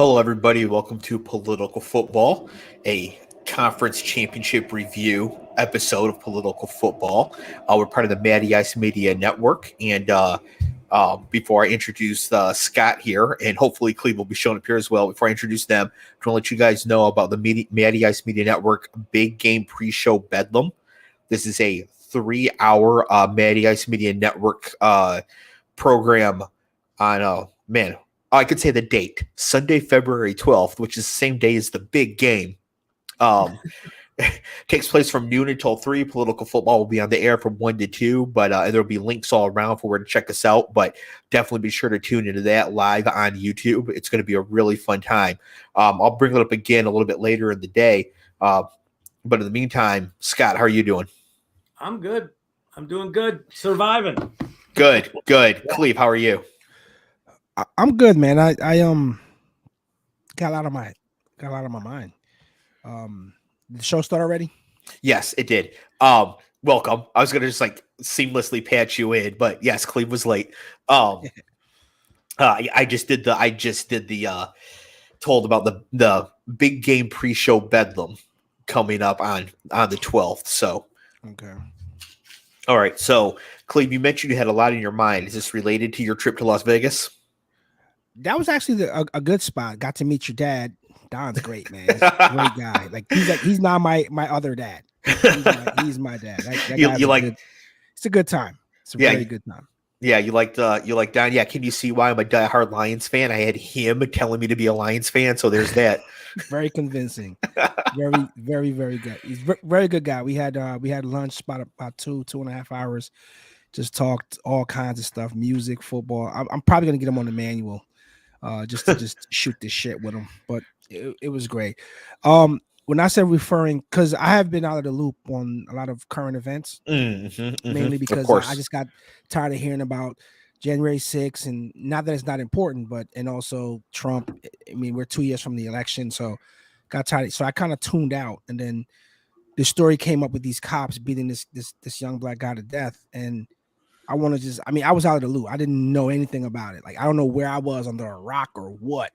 Hello, everybody. Welcome to Political Football, a conference championship review episode of Political Football. We're part of the Matty Ice Media Network. And before I introduce Scott here, and hopefully Cleve will be showing up here as well, before I introduce them, I want to let you guys know about the Matty Ice Media Network Big Game Pre-Show Bedlam. This is a 3-hour Matty Ice Media Network program on, I could say the date, Sunday, February 12th, which is the same day as the big game. Takes place from noon until 3. Political Football will be on the air from 1 to 2, but there'll be links all around for where to check us out. But definitely be sure to tune into that live on YouTube. It's going to be a really fun time. I'll bring it up again a little bit later in the day. But in the meantime, Scott, how are you doing? I'm good. I'm doing good. Surviving. Good. Cleve, how are you? I'm good, man. I got a lot on my mind. The show start already? Yes, it did. Welcome. I was gonna just seamlessly patch you in, but yes, Cleve was late. I just did the told about the big game pre-show Bedlam coming up on the 12th. So okay. All right. So Cleve, you mentioned you had a lot in your mind. Is this related to your trip to Las Vegas? That was actually a good spot. Got to meet your dad. Don's great, man. He's a great guy. He's not my other dad. He's my dad. It's a good time. It's a very good time. Yeah, you liked Don. Yeah, can you see why I'm a diehard Lions fan? I had him telling me to be a Lions fan, so there's that. Very convincing. Very, very, very good. He's very good guy. We had lunch about 2.5 hours. Just talked all kinds of stuff, music, football. I'm probably gonna get him on the manual. Just to shoot this shit with him, but it was great. When I said referring, because I have been out of the loop on a lot of current events, mainly because I just got tired of hearing about January 6th, and not that it's not important, but and also Trump. I mean, we're 2 years from the election, so got tired. So I kind of tuned out, and then the story came up with these cops beating this young black guy to death, and I was out of the loop. I didn't know anything about it. I don't know where I was, under a rock or what.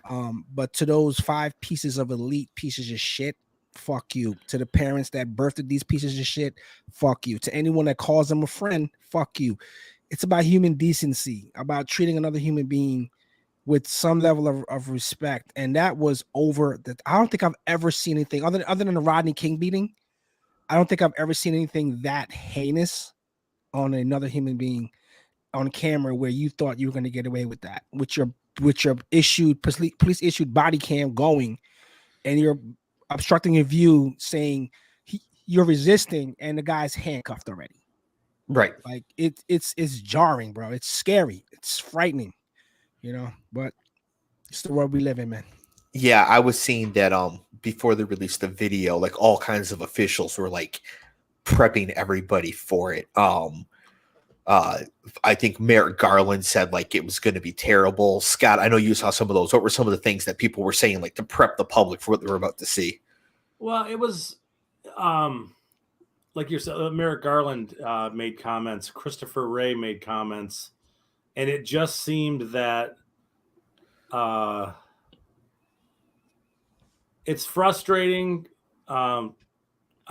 But to those 5 pieces of elite pieces of shit, fuck you. To the parents that birthed these pieces of shit, fuck you. To anyone that calls them a friend, fuck you. It's about human decency, about treating another human being with some level of respect. And that was over. I don't think I've ever seen anything other than the Rodney King beating. I don't think I've ever seen anything that heinous on another human being on camera where you thought you were going to get away with that, with your police issued body cam going, and you're obstructing your view, saying you're resisting, and the guy's handcuffed already. Right. It's jarring, bro. It's scary. It's frightening, but it's the world we live in, man. Yeah, I was seeing that before they released the video, all kinds of officials were prepping everybody for it. I think Merrick Garland said it was going to be terrible. Scott, I know you saw some of those. What were some of the things that people were saying to prep the public for what they were about to see? Well, it was like you said, Merrick Garland made comments. Christopher Wray made comments, and it just seemed that it's frustrating.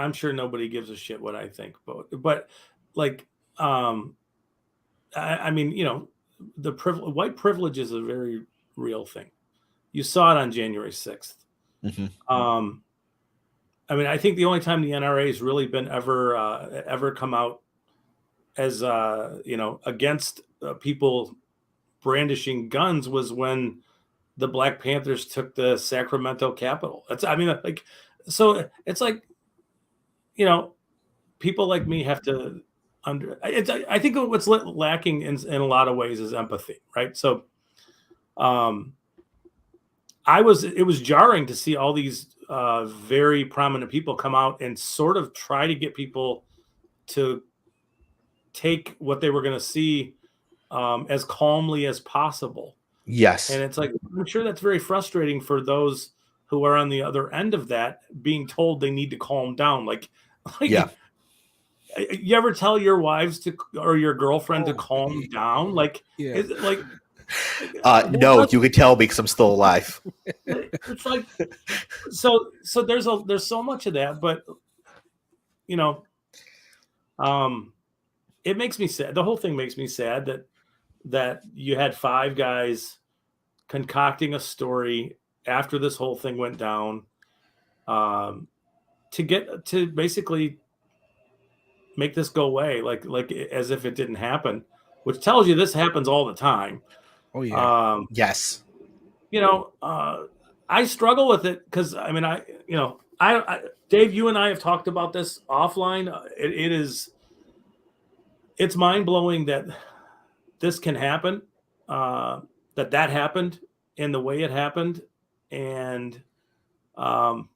I'm sure nobody gives a shit what I think, but I mean, the white privilege is a very real thing. You saw it on January 6th. Mm-hmm. I mean, I think the only time the NRA has really been ever come out as against people brandishing guns was when the Black Panthers took the Sacramento Capitol. So it's people like me have to I think what's lacking in a lot of ways is empathy, right? So it was jarring to see all these very prominent people come out and sort of try to get people to take what they were going to see as calmly as possible. Yes. And it's I'm sure that's very frustrating for those who are on the other end of that, being told they need to calm down. Yeah. You ever tell your wives or your girlfriend to calm down? No, you can tell because I'm still alive. It's like so there's so much of that, but it makes me sad. The whole thing makes me sad that you had 5 guys concocting a story after this whole thing went down, to get to basically make this go away, like as if it didn't happen, which tells you this happens all the time. Oh yeah. Yes. I struggle with it because I Dave, you and I have talked about this offline. It's mind blowing that this can happen, that happened in the way it happened, and for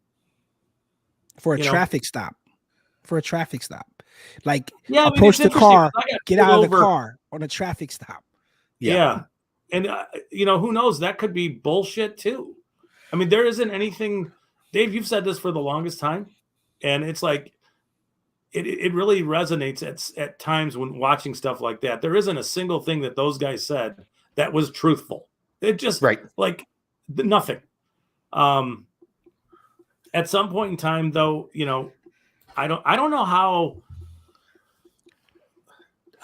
a traffic stop, like approach the car, get out of the car on a traffic stop. Yeah. And who knows, that could be bullshit too. I mean, there isn't anything, Dave, you've said this for the longest time, and it's like it really resonates at times when watching stuff like that. There isn't a single thing that those guys said that was truthful. It just like nothing. At some point in time, though, I don't know how.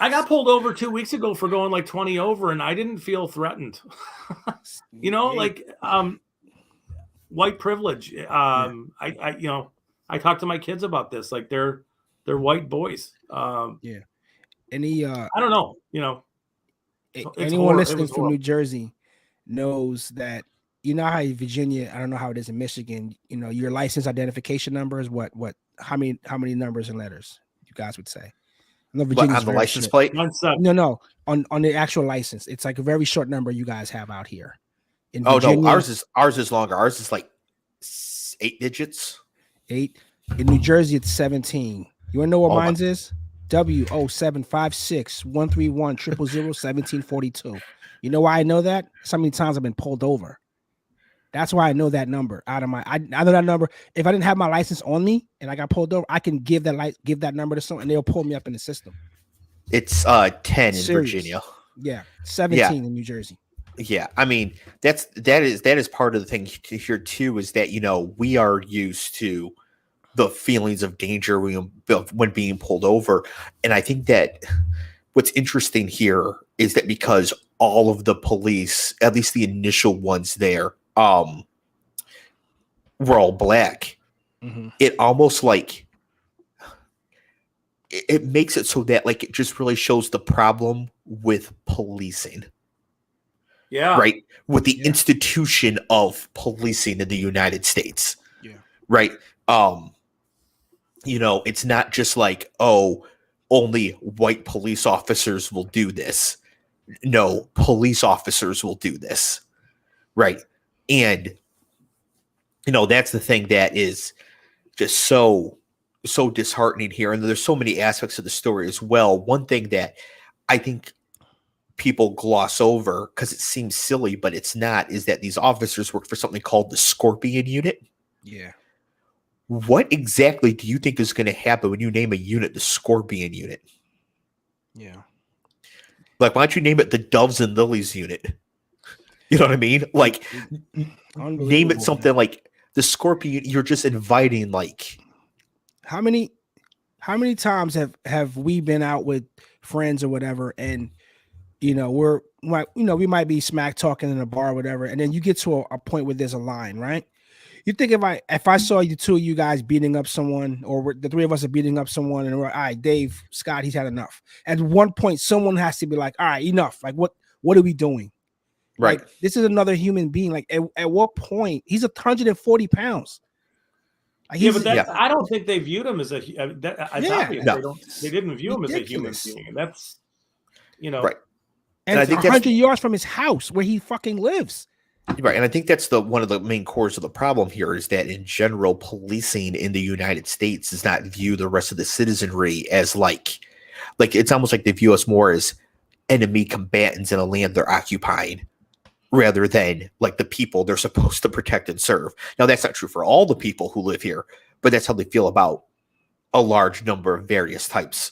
I got pulled over 2 weeks ago for going like 20 over, and I didn't feel threatened. White privilege. I talk to my kids about this. Like they're white boys. Any I don't know. Anyone listening from New Jersey knows that how in Virginia, I don't know how it is in Michigan, your license identification number is what how many numbers and letters you guys would say? No, on the license plate? No, on the actual license. It's like a very short number you guys have out here. In Virginia, no, ours is longer. Ours is like 8 digits. 8. In New Jersey, it's 17. You wanna know what mine's is? W07561310001742. You know why I know that? So many times I've been pulled over. That's why I know that number I know that number. If I didn't have my license on me and I got pulled over, I can give that number to someone and they'll pull me up in the system. It's 10 in Virginia. Yeah, 17 in New Jersey. Yeah, I mean that is part of the thing here too, is that we are used to the feelings of danger when being pulled over, and I think that what's interesting here is that because all of the police, at least the initial ones there, were all black. Mm-hmm. It almost like it makes it so that like it just really shows the problem with policing. Yeah. Right. With the institution of policing in the United States. Yeah. Right. It's not just like, only white police officers will do this. No, police officers will do this. Right. And, that's the thing that is just so disheartening here. And there's so many aspects of the story as well. One thing that I think people gloss over because it seems silly, but it's not, is that these officers work for something called the Scorpion Unit. Yeah. What exactly do you think is going to happen when you name a unit the Scorpion Unit? Yeah. Like, why don't you name it the Doves and Lilies Unit? You know what I mean? Like, name it something like the Scorpion. You're just inviting, like, how many times have we been out with friends or whatever, and we might be smack talking in a bar or whatever, and then you get to a point where there's a line, right? You think if I saw you two of you guys beating up someone, or the three of us are beating up someone, and we're all right, Dave, Scott, he's had enough. At one point, someone has to be like, all right, enough. Like, what are we doing? Right. Like, this is another human being. Like, at what point? He's 140 pounds. Like, I don't think they viewed him as a. They didn't view him as a human being. That's, right. And it's 100 yards from his house where he fucking lives. Right, and I think that's one of the main cores of the problem here, is that in general, policing in the United States does not view the rest of the citizenry as like it's almost like they view us more as enemy combatants in a land they're occupying, rather than like the people they're supposed to protect and serve. Now, that's not true for all the people who live here, but that's how they feel about a large number of various types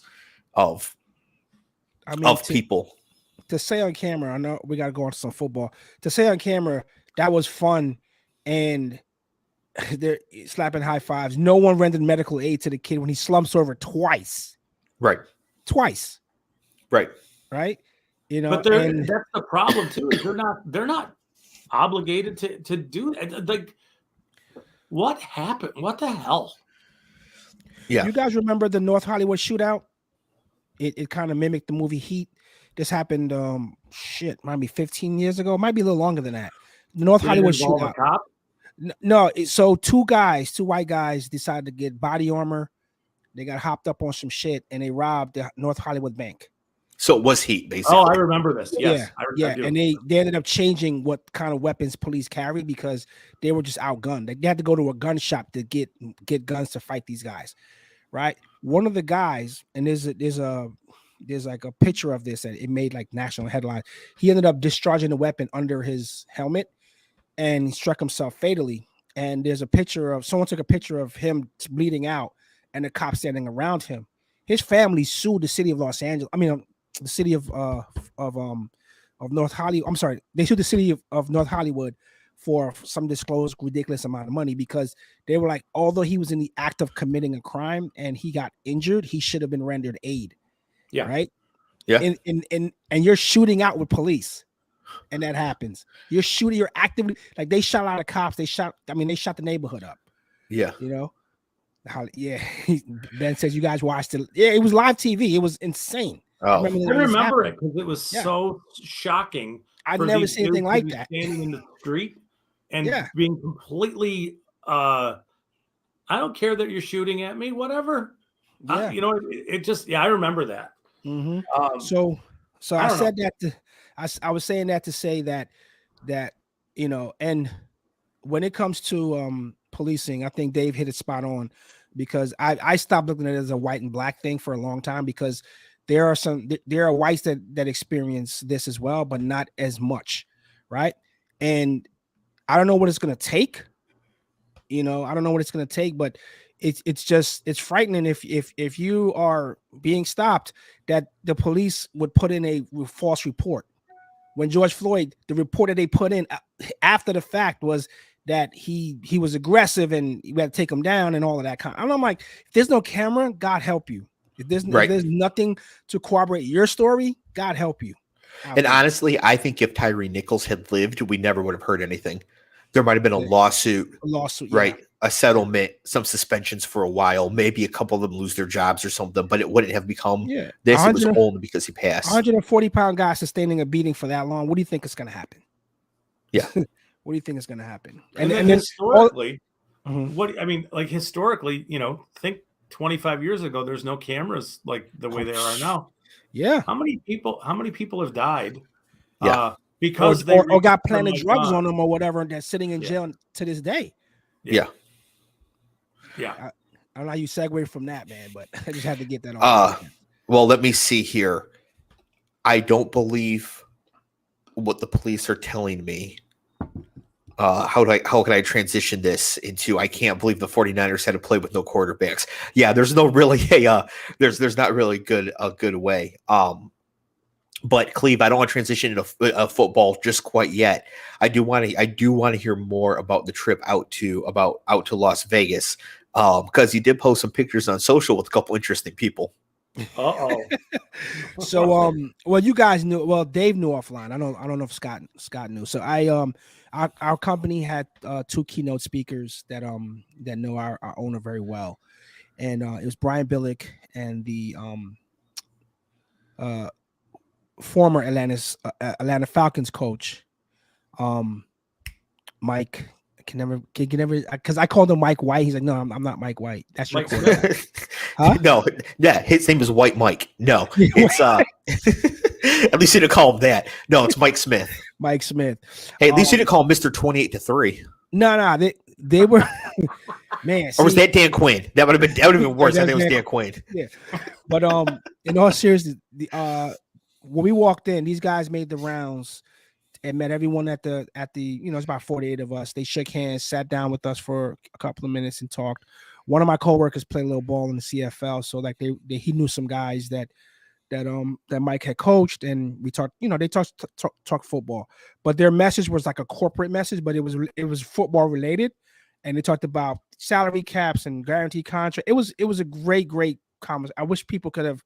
of people. to say on camera, I know we got to go on to some football. To say on camera, that was fun, and they're slapping high fives. No one rendered medical aid to the kid when he slumps over twice. Right. Twice. Right. Right. You know, But that's the problem too. Is they're not obligated to do that. Like, what happened? What the hell? Yeah. You guys remember the North Hollywood shootout? It kind of mimicked the movie Heat. This happened, might be 15 years ago. Might be a little longer than that. The North Hollywood shootout. Cop? No, so two white guys decided to get body armor. They got hopped up on some shit and they robbed the North Hollywood bank. So it was Heat, basically. Oh, I remember this. Yes, yeah. I do. And they ended up changing what kind of weapons police carry because they were just outgunned. They had to go to a gun shop to get guns to fight these guys, right? One of the guys, and there's like a picture of this, and it made like national headline. He ended up discharging the weapon under his helmet, and he struck himself fatally. And there's a picture of someone took a picture of him bleeding out, and the cops standing around him. His family sued the city of Los Angeles. I mean, the city of North Hollywood. I'm sorry, they sued the city of North Hollywood for some disclosed ridiculous amount of money because they were like, although he was in the act of committing a crime and he got injured, he should have been rendered aid. Yeah. Right. Yeah. And you're shooting out with police, and that happens. You're actively, like, they shot a lot of cops. They shot the neighborhood up. Yeah. You know. Ben says you guys watched it. Yeah, it was live TV. It was insane. Oh, I remember it because it was so shocking. I've never seen anything like that. Standing in the street and being completely, I don't care that you're shooting at me, whatever. Yeah. It just, I remember that. Mm-hmm. So I said that I was saying that to say that, and when it comes to policing, I think Dave hit it spot on because I stopped looking at it as a white and black thing for a long time because there are whites that experience this as well, but not as much, right? And I don't know what it's going to take. I don't know what it's going to take, but it's frightening if you are being stopped that the police would put in a false report. When George Floyd, the report that they put in after the fact was that he was aggressive and you had to take him down and all of that kind. And I'm like, if there's no camera, God help you. If there's nothing to corroborate your story, God help you. And honestly, I think if Tyree Nichols had lived, we never would have heard anything. There might have been a lawsuit, right? A settlement, some suspensions for a while. Maybe a couple of them lose their jobs or something, but it wouldn't have become this. It was only because he passed. 140-pound guy sustaining a beating for that long. What do you think is going to happen? Yeah. What do you think is going to happen? And then historically, historically, think 25 years ago, there's no cameras like the way there are now. Yeah. How many people have died? Yeah. Because they got planted drugs on them or whatever, and they're sitting in jail to this day. Yeah. I don't know how you segue from that, man, but I just had to get that on. Well, let me see here. I don't believe what the police are telling me. How can I transition this into I can't believe the 49ers had to play with no quarterbacks. Yeah, there's no really there's not really a good way. But Cleve, I don't want to transition into football just quite yet. I do want to hear more about the trip out to Las Vegas because you did post some pictures on social with a couple interesting people. So well, you guys knew. Well, Dave knew offline. I don't know if Scott knew. So our company had two keynote speakers that know our owner very well, and it was Brian Billick and the former Atlanta Falcons coach, Mike. Can never because I called him Mike White. He's like, no, I'm not Mike White. That's your quarterback. Huh? No, yeah, his name is White Mike. No, it's at least you didn't call him that. No, it's Mike Smith. Mike Smith. Hey, at least you didn't call him Mr. 28-3. No, they were man. Or was that Dan Quinn? That would have been worse. I think it was Dan Quinn. Yeah, but in all seriousness, when we walked in, these guys made the rounds and met everyone at the it's about 48 of us. They shook hands, sat down with us for a couple of minutes and talked. One of my coworkers played a little ball in the CFL, so like he knew some guys that that Mike had coached, and we talked, they talk football, but their message was like a corporate message, but it was football related, and they talked about salary caps and guaranteed contract. It was a great conversation. I wish people could have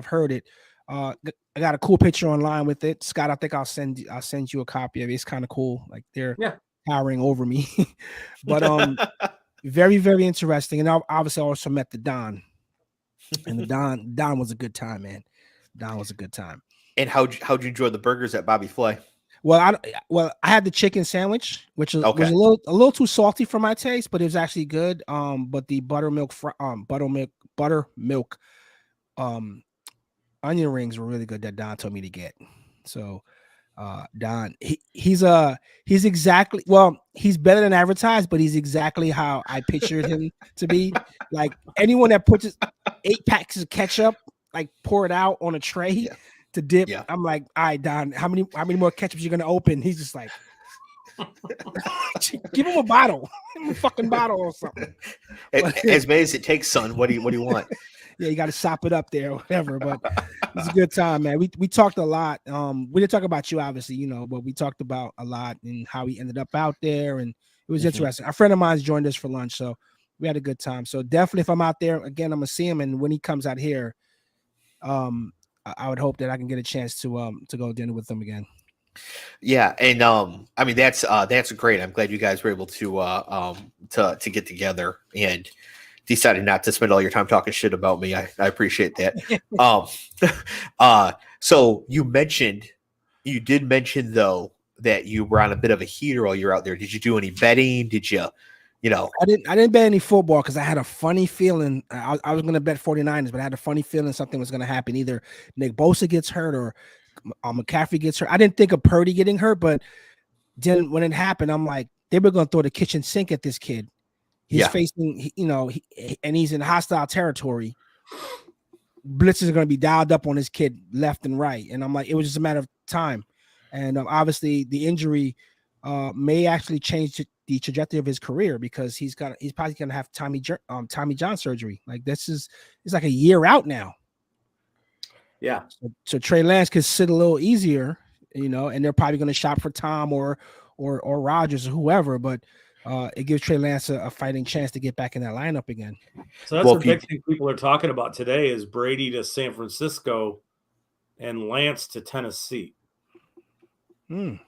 heard it. I got a cool picture online with it, Scott. I think I'll send you a copy of it. It's kind of cool. Like they're towering over me, but very, very interesting. And I obviously also met the Don, and the Don was a good time, man. Don was a good time. And how'd you enjoy the burgers at Bobby Flay? Well, I had the chicken sandwich, which was a little too salty for my taste, but it was actually good. But the buttermilk onion rings were really good that Don told me to get. So Don, he's exactly, he's better than advertised, but he's exactly how I pictured him to be. Like anyone that puts 8 packs of ketchup, like pour it out on a tray to dip. Yeah. I'm like, all right, Don, how many more ketchups you gonna open? He's just like, give him a bottle, give him a fucking bottle or something. As many as it takes, son. What do you want? Yeah, you got to sop it up there or whatever. But it's a good time, man. We talked a lot. We didn't talk about you, obviously, but we talked about a lot and how he ended up out there, and it was interesting. A friend of mine's joined us for lunch, so we had a good time. So definitely, if I'm out there again, I'm gonna see him, and when he comes out here, I would hope that I can get a chance to go dinner with him again. Yeah, and I mean that's great. I'm glad you guys were able to get together and decided not to spend all your time talking shit about me. I appreciate that. So you did mention though that you were on a bit of a heater while you're out there. Did you do any betting? Did you? I didn't bet any football because I had a funny feeling. I was going to bet 49ers, but I had a funny feeling something was going to happen. Either Nick Bosa gets hurt or McCaffrey gets hurt. I didn't think of Purdy getting hurt, but then when it happened, I'm like, they were going to throw the kitchen sink at this kid. He's facing, and he's in hostile territory. Blitzes are going to be dialed up on his kid left and right. And I'm like, it was just a matter of time. And obviously the injury may actually change the trajectory of his career because he's probably going to have Tommy John surgery. Like it's like a year out now. Yeah. So Trey Lance could sit a little easier, and they're probably going to shop for Tom or Rodgers or whoever, but it gives Trey Lance a fighting chance to get back in that lineup again. So that's the big thing people are talking about today is Brady to San Francisco and Lance to Tennessee. That'd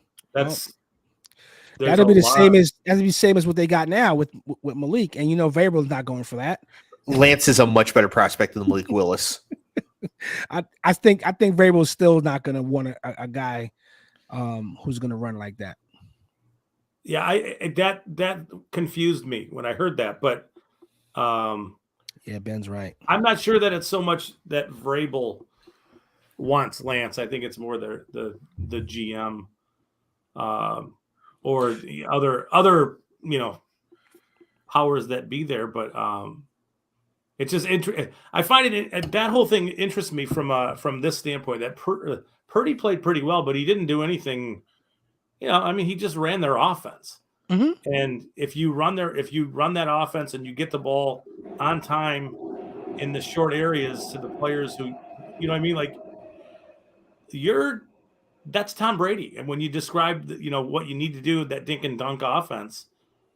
be the same as what they got now with Malik, and Vrabel's not going for that. Lance is a much better prospect than Malik Willis. I think Vrabel's still not going to want a guy who's going to run like that. Yeah, that confused me when I heard that, but yeah, Ben's right. I'm not sure that it's so much that Vrabel wants Lance. I think it's more the GM or the other powers that be there. But it's just I find it that whole thing interests me from this standpoint that Purdy played pretty well, but he didn't do anything. He just ran their offense. Mm-hmm. And if you run that offense and you get the ball on time in the short areas to the players who, like that's Tom Brady. And when you describe, what you need to do, that dink and dunk offense,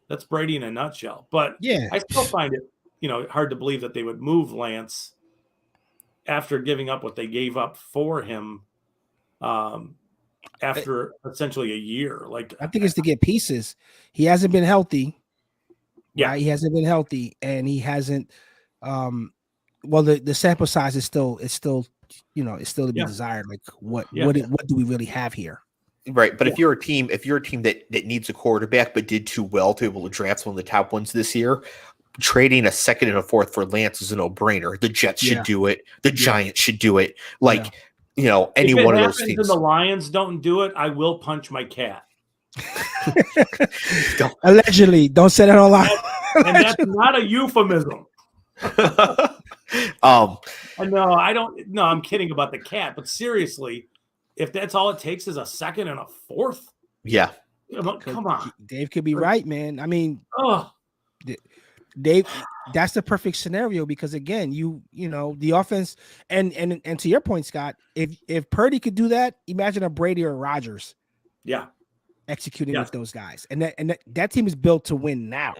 that's Brady in a nutshell. But yeah, I still find it, hard to believe that they would move Lance after giving up what they gave up for him. After essentially a year, I think it's to get pieces. He hasn't been healthy. Yeah, right? He hasn't been healthy, and he hasn't. The sample size is still it's still to be desired. Like what do we really have here? Right, but if you're a team that needs a quarterback but did too well to be able to draft one of the top ones this year, trading a second and a fourth for Lance is a no-brainer. The Jets should do it. The Giants should do it. Any one of those teams. And the Lions don't do it, I will punch my cat. Allegedly, don't say that online. And that's not a euphemism. No, I'm kidding about the cat, but seriously, if that's all it takes is a second and a fourth, yeah, come on. Dave could be right, man. I mean, Dave, that's the perfect scenario because again, you know the offense and to your point, Scott, if Purdy could do that, imagine a Brady or Rodgers, executing with those guys, and that team is built to win now.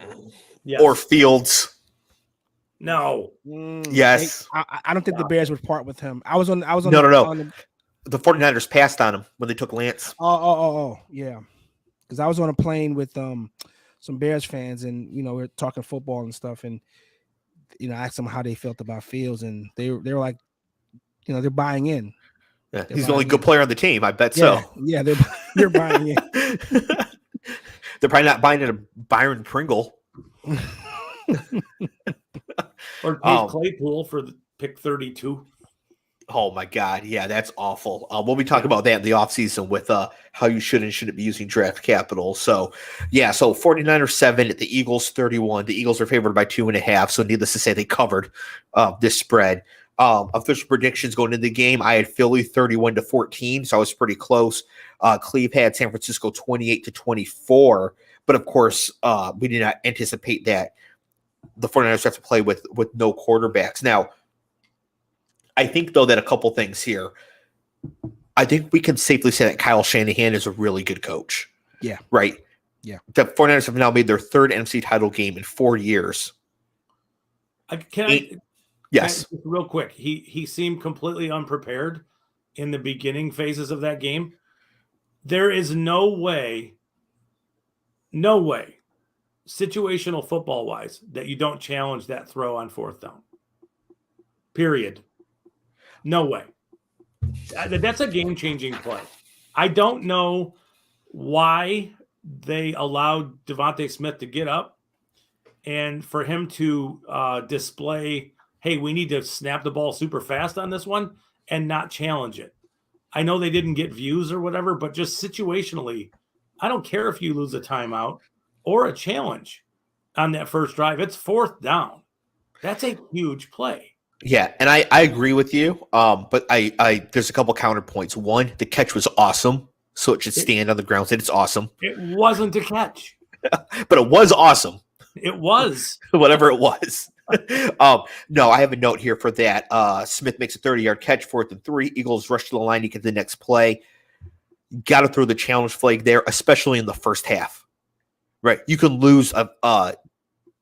Yes. Or Fields. No. Yes. I don't think the Bears would part with him. I was on. No. The 49ers passed on him when they took Lance. Oh, yeah. Because I was on a plane with some Bears fans, and we're talking football and stuff, and I asked them how they felt about Fields, and they were like, they're buying in. Yeah, he's the only good player on the team. I bet so. Yeah, they're buying in. They're probably not buying it a Byron Pringle. Or Dave Claypool for the pick 32. Oh my God. Yeah, that's awful. We'll be talking about that in the offseason with how you should and shouldn't be using draft capital. So 49ers 7, the Eagles 31. The Eagles are favored by 2.5. So needless to say, they covered this spread. Official predictions going into the game, I had Philly 31-14, so I was pretty close. Cleve had San Francisco 28-24, but of course, we did not anticipate that the 49ers have to play with no quarterbacks. Now, I think, though, that a couple things here. I think we can safely say that Kyle Shanahan is a really good coach. Yeah. Right? Yeah. The 49ers have now made their third NFC title game in 4 years. Yes. Real quick, he seemed completely unprepared in the beginning phases of that game. There is no way, situational football-wise, that you don't challenge that throw on 4th down. Period. No way. That's a game-changing play. I don't know why they allowed Devontae Smith to get up and for him to display, hey, we need to snap the ball super fast on this one and not challenge it. I know they didn't get views or whatever, but just situationally, I don't care if you lose a timeout or a challenge on that first drive. It's 4th down. That's a huge play. Yeah, and I agree with you. But I there's a couple counterpoints. One, the catch was awesome, so it should stand on the ground. It's awesome. It wasn't a catch, but it was awesome. It was whatever it was. No, I have a note here for that. Smith makes a 30-yard catch, 4th and 3. Eagles rush to the line to get the next play. Got to throw the challenge flag there, especially in the first half. Right, you can lose a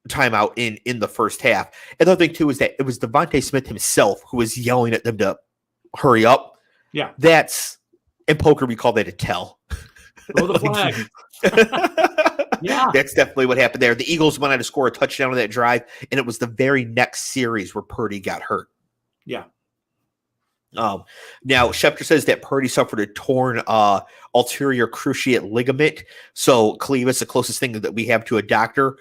timeout in the first half. Another thing too is that it was Devontae Smith himself who was yelling at them to hurry up. Yeah, that's in poker we call that a tell. Throw the flag. Yeah, that's definitely what happened there. The Eagles went on to score a touchdown on that drive, and it was the very next series where Purdy got hurt. Yeah. Now Schefter says that Purdy suffered a torn ulterior cruciate ligament. So Cleve is the closest thing that we have to a doctor.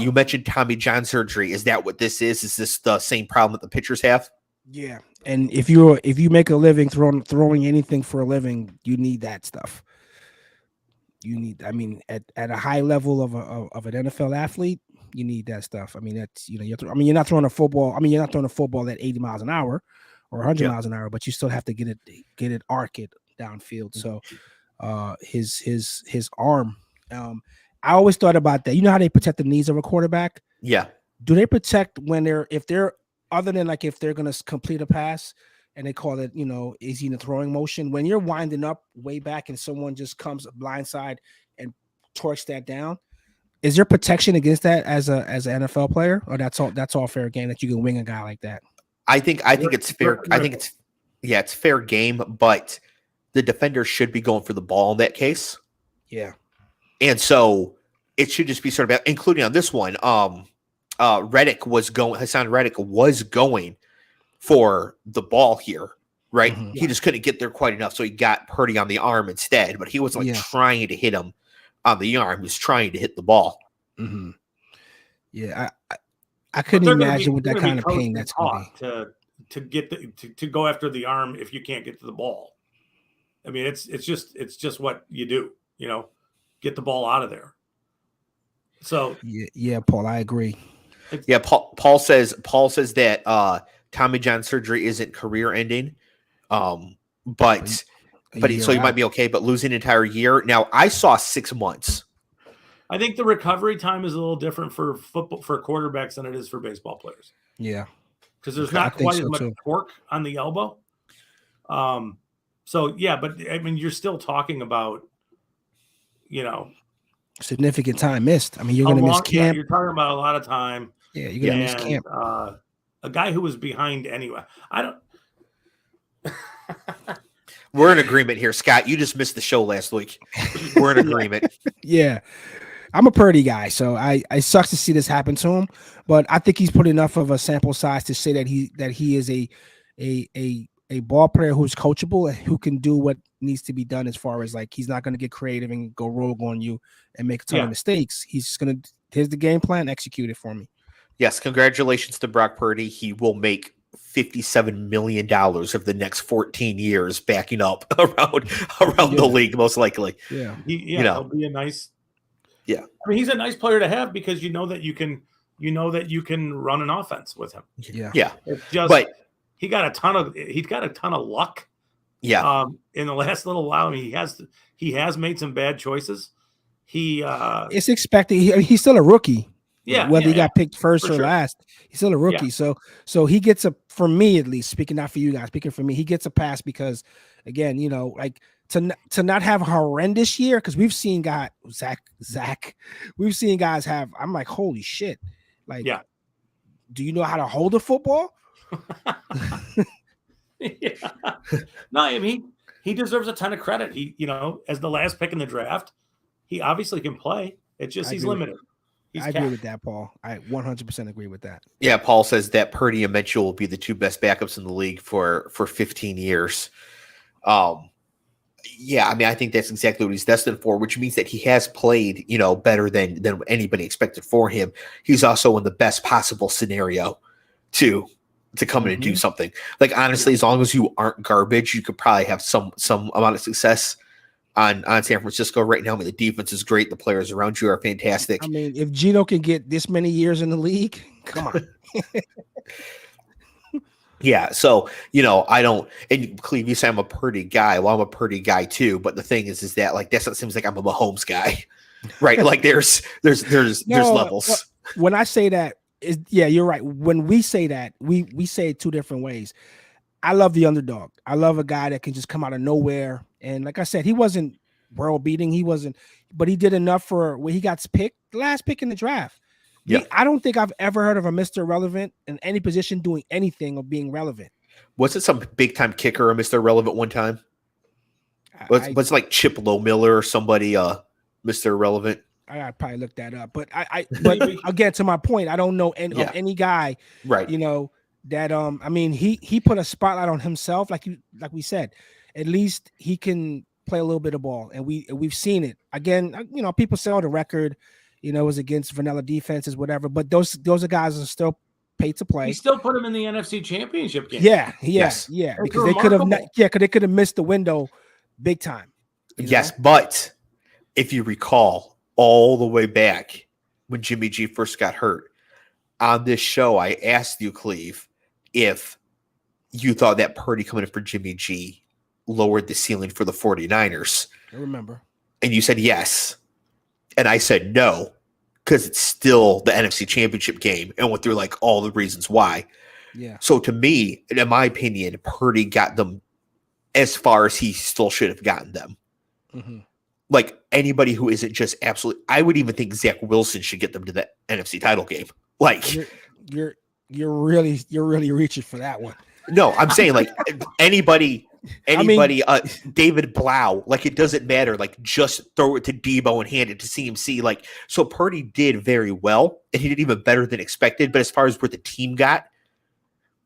You mentioned Tommy John surgery. Is that what this is? Is this the same problem that the pitchers have? Yeah. And if you make a living throwing anything for a living, you need that stuff. You need, at a high level of an NFL athlete, you need that stuff. I mean, that's, you're not throwing a football. You're not throwing a football at 80 miles an hour or 100 miles an hour, but you still have to get it arc it downfield. So his arm, I always thought about that. You know how they protect the knees of a quarterback? Yeah. Do they protect if they're other than like if they're going to complete a pass and they call it, is he in a throwing motion? When you're winding up way back and someone just comes blindside and torques that down, is there protection against that as an NFL player, or that's all fair game that you can wing a guy like that? I think it's fair. I think it's fair game, but the defender should be going for the ball in that case. Yeah. And so it should just be sort of, including on this one, Hassan Reddick was going for the ball here, right? Mm-hmm. He just couldn't get there quite enough, so he got Purdy on the arm instead, but he wasn't trying to hit him on the arm. He was trying to hit the ball. Mm-hmm. Yeah, I couldn't imagine with that kind of pain that's going to get to go after the arm if you can't get to the ball. I mean, it's just what you do, get the ball out of there. So yeah, Paul, I agree. Yeah, Paul says that Tommy John surgery isn't career ending, but he might be okay. But losing an entire year. Now I saw 6 months. I think the recovery time is a little different for football for quarterbacks than it is for baseball players. Yeah, because there's Okay, I not think quite so as much too. torque on the elbow. So yeah, but I mean, you're still talking about, significant time missed. I mean, you're a gonna miss long. Yeah, camp. you're talking about a lot of time, Yeah, you're gonna miss and camp. a guy who was behind anyway. I don't. We're in agreement here, Scott. You just missed the show last week. We're in agreement. Yeah, I'm a Purdy guy, so I sucks to see this happen to him. But I think he's put enough of a sample size to say that he is a ball player who's coachable and who can do what needs to be done as far as like he's not going to get creative and go rogue on you and make a ton of mistakes. He's just going to here's the game plan, execute it for me. Yes, congratulations to Brock Purdy. He will make $57 million of the next 14 years backing up around the league, most likely. Yeah. He'll be a nice. Yeah. I mean, he's a nice player to have because you know that you can run an offense with him. Yeah. Yeah. It's just, but he's got a ton of luck. Yeah. In the last little while, I mean, he has made some bad choices. It's expected. He's still a rookie. Yeah. Whether he got picked first or sure. last, he's still a rookie. Yeah. So he gets for me at least, speaking not for you guys, speaking for me, he gets a pass because again, like to not have a horrendous year, because we've seen guys Zach, we've seen guys have. I'm like, holy shit! Like, do you know how to hold a football? Yeah. No, I mean he deserves a ton of credit. He, as the last pick in the draft, he obviously can play. It's just he's limited. I agree with that, Paul. I 100% agree with that. Yeah, Paul says that Purdy and Mitchell will be the two best backups in the league for 15 years. Yeah, I mean, I think that's exactly what he's destined for, which means that he has played, better than anybody expected for him. He's also in the best possible scenario to come in and do something. Like, honestly, as long as you aren't garbage, you could probably have some amount of success on San Francisco right now. I mean, the defense is great. The players around you are fantastic. I mean, if Gino can get this many years in the league, come on. Yeah, so I don't. And Cleve, you say I'm a Purdy guy. Well, I'm a Purdy guy too. But the thing is that like that seems like I'm a Mahomes guy, right? Like there's levels. When I say that, you're right. When we say that, we say it two different ways. I love the underdog. I love a guy that can just come out of nowhere. And like I said, he wasn't world beating. He wasn't, but he did enough for where he got picked, the last pick in the draft. Yeah. I don't think I've ever heard of a Mr. Relevant in any position doing anything or being relevant. Was it some big time kicker or Mr. Relevant one time? Was like Chip Low-Miller or somebody Mr. Relevant? I gotta probably look that up. But but again, to my point, I don't know any guy, right? That I mean, he put a spotlight on himself, like we said. At least he can play a little bit of ball, and we've seen it again. People say, "Oh, the record, was against vanilla defenses, whatever." But those are guys that are still paid to play. He still put him in the NFC Championship game. Yeah, because they could have, because they could have missed the window big time. Yes, but if you recall, all the way back when Jimmy G first got hurt on this show, I asked you, Cleve, if you thought that Purdy coming in for Jimmy G lowered the ceiling for the 49ers. I remember. And you said yes. And I said no, because it's still the NFC Championship game, and went through like all the reasons why. Yeah. So to me, in my opinion, Purdy got them as far as he still should have gotten them. Mm-hmm. Like anybody who isn't just absolutely, I would even think Zach Wilson should get them to the NFC title game. Like you're really reaching for that one. No, I'm saying like anybody, David Blau, like it doesn't matter. Like just throw it to Debo and hand it to CMC. Like, so Purdy did very well, and he did even better than expected. But as far as where the team got,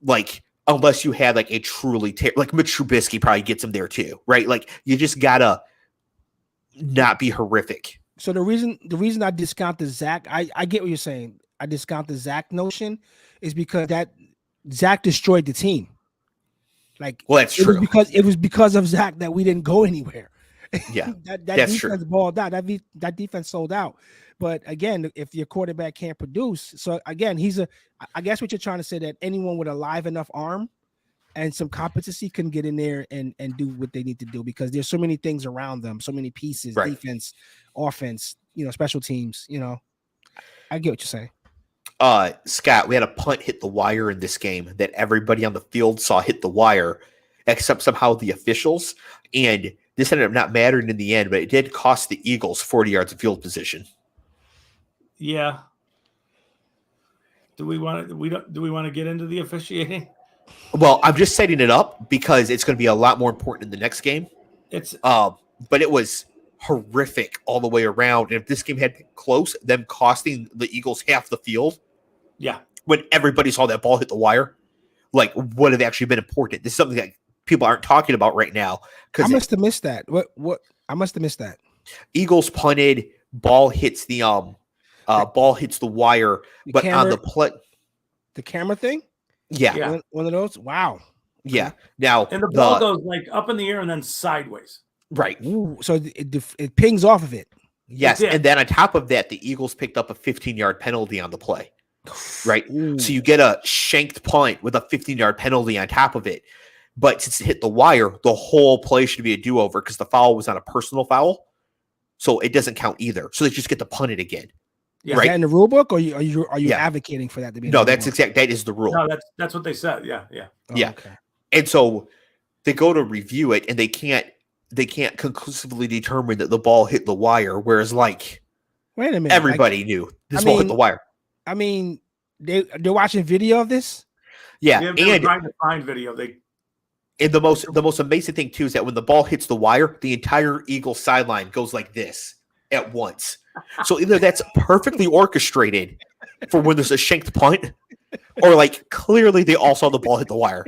like, unless you had like a truly like Mitch Trubisky probably gets him there too, right? Like you just gotta not be horrific. So the reason I discount the Zach, I get what you're saying. I discount the Zach notion is because that Zach destroyed the team. Like, well, that's true. It was because of Zach that we didn't go anywhere. Yeah, that that's defense true. Balled out. That defense sold out. But again, if your quarterback can't produce, so again, I guess what you're trying to say, that anyone with a live enough arm and some competency can get in there and do what they need to do, because there's so many things around them, so many pieces, right. Defense, offense, special teams. I get what you're saying. Scott, we had a punt hit the wire in this game that everybody on the field saw hit the wire, except somehow the officials. And this ended up not mattering in the end, but it did cost the Eagles 40 yards of field position. Yeah. Do we want to get into the officiating? Well, I'm just setting it up because it's going to be a lot more important in the next game. But it was horrific all the way around. And if this game had been close, them costing the Eagles half the field. Yeah. When everybody saw that ball hit the wire, like, would have actually been important. This is something that people aren't talking about right now. I must have missed that. What? I must have missed that. Eagles punted, ball hits the wire, but on the play, the camera thing. Yeah. One of those. Wow. Yeah. Now and the ball goes like up in the air and then sideways. Right. Ooh, so it pings off of it. Yes, and then on top of that, the Eagles picked up a 15-yard penalty on the play. Right. Ooh. So you get a shanked punt with a 15-yard penalty on top of it. But since it hit the wire, the whole play should be a do-over because the foul was on a personal foul. So it doesn't count either. So they just get to punt it again. Yeah. Right. Is that in the rule book, or are you advocating for that to be? No, that's exact. That is the rule. No, that's what they said. Yeah. Oh, yeah. Okay. And so they go to review it, and they can't conclusively determine that the ball hit the wire. Whereas, like, wait a minute, everybody knew this ball hit the wire. I mean, they're watching video of this. Yeah, and trying to find video. And the most amazing thing too is that when the ball hits the wire, the entire Eagles sideline goes like this at once. So either that's perfectly orchestrated for when there's a shanked punt, or like clearly they all saw the ball hit the wire.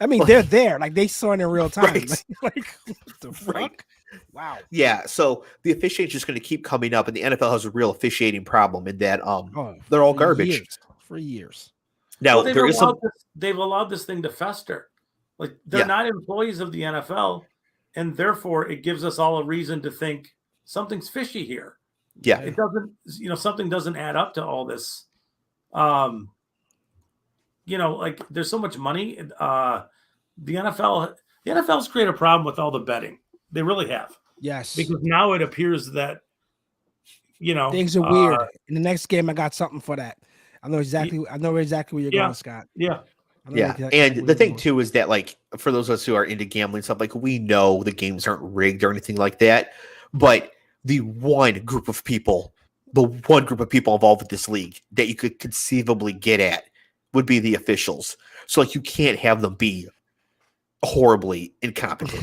I mean, they're there, like they saw it in real time. Right. Like what the fuck? Right. Wow. Yeah. So the officiating is just going to keep coming up, and the NFL has a real officiating problem in that they're all garbage for years. Now they've allowed this thing to fester. Like they're not employees of the NFL, and therefore it gives us all a reason to think something's fishy here. Yeah, it doesn't. Something doesn't add up to all this. Like there's so much money. The NFL's created a problem with all the betting. They really have. Yes, because now it appears that things are weird. In the next game, I got something for that. I know exactly where you're going, Scott. Yeah. Yeah, and the thing too is that, like, for those of us who are into gambling stuff, like, we know the games aren't rigged or anything like that, but the one group of people involved with this league that you could conceivably get at would be the officials. So, like, you can't have them be horribly incompetent,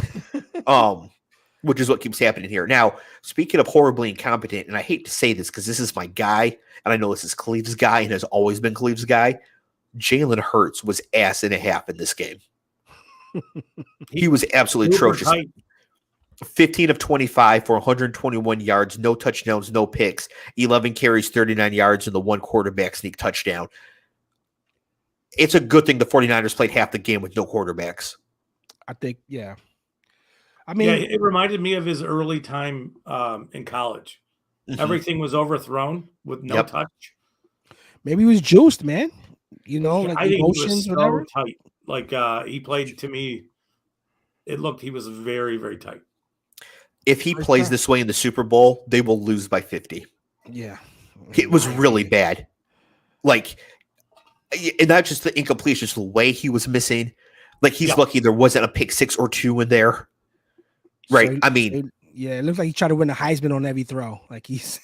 which is what keeps happening here. Now, speaking of horribly incompetent, and I hate to say this because this is my guy, and I know this is Cleve's guy and has always been Cleve's guy. Jalen Hurts was ass and a half in this game. He was absolutely atrocious. 15 of 25 for 121 yards, no touchdowns, no picks, 11 carries, 39 yards, and the one quarterback sneak touchdown. It's a good thing the 49ers played half the game with no quarterbacks. I think, yeah. I mean, it reminded me of his early time in college. Mm-hmm. Everything was overthrown with no touch. Maybe he was juiced, man. Like I think emotions, he was so tight. Like he played, to me, he was very, very tight. If he plays this way in the Super Bowl, they will lose by 50. Yeah. It was really bad. Like, and not just the incompletions, the way he was missing. Like, he's lucky there wasn't a pick 6 or 2 in there. Right. So I mean, it looks like he tried to win the Heisman on every throw. Like he's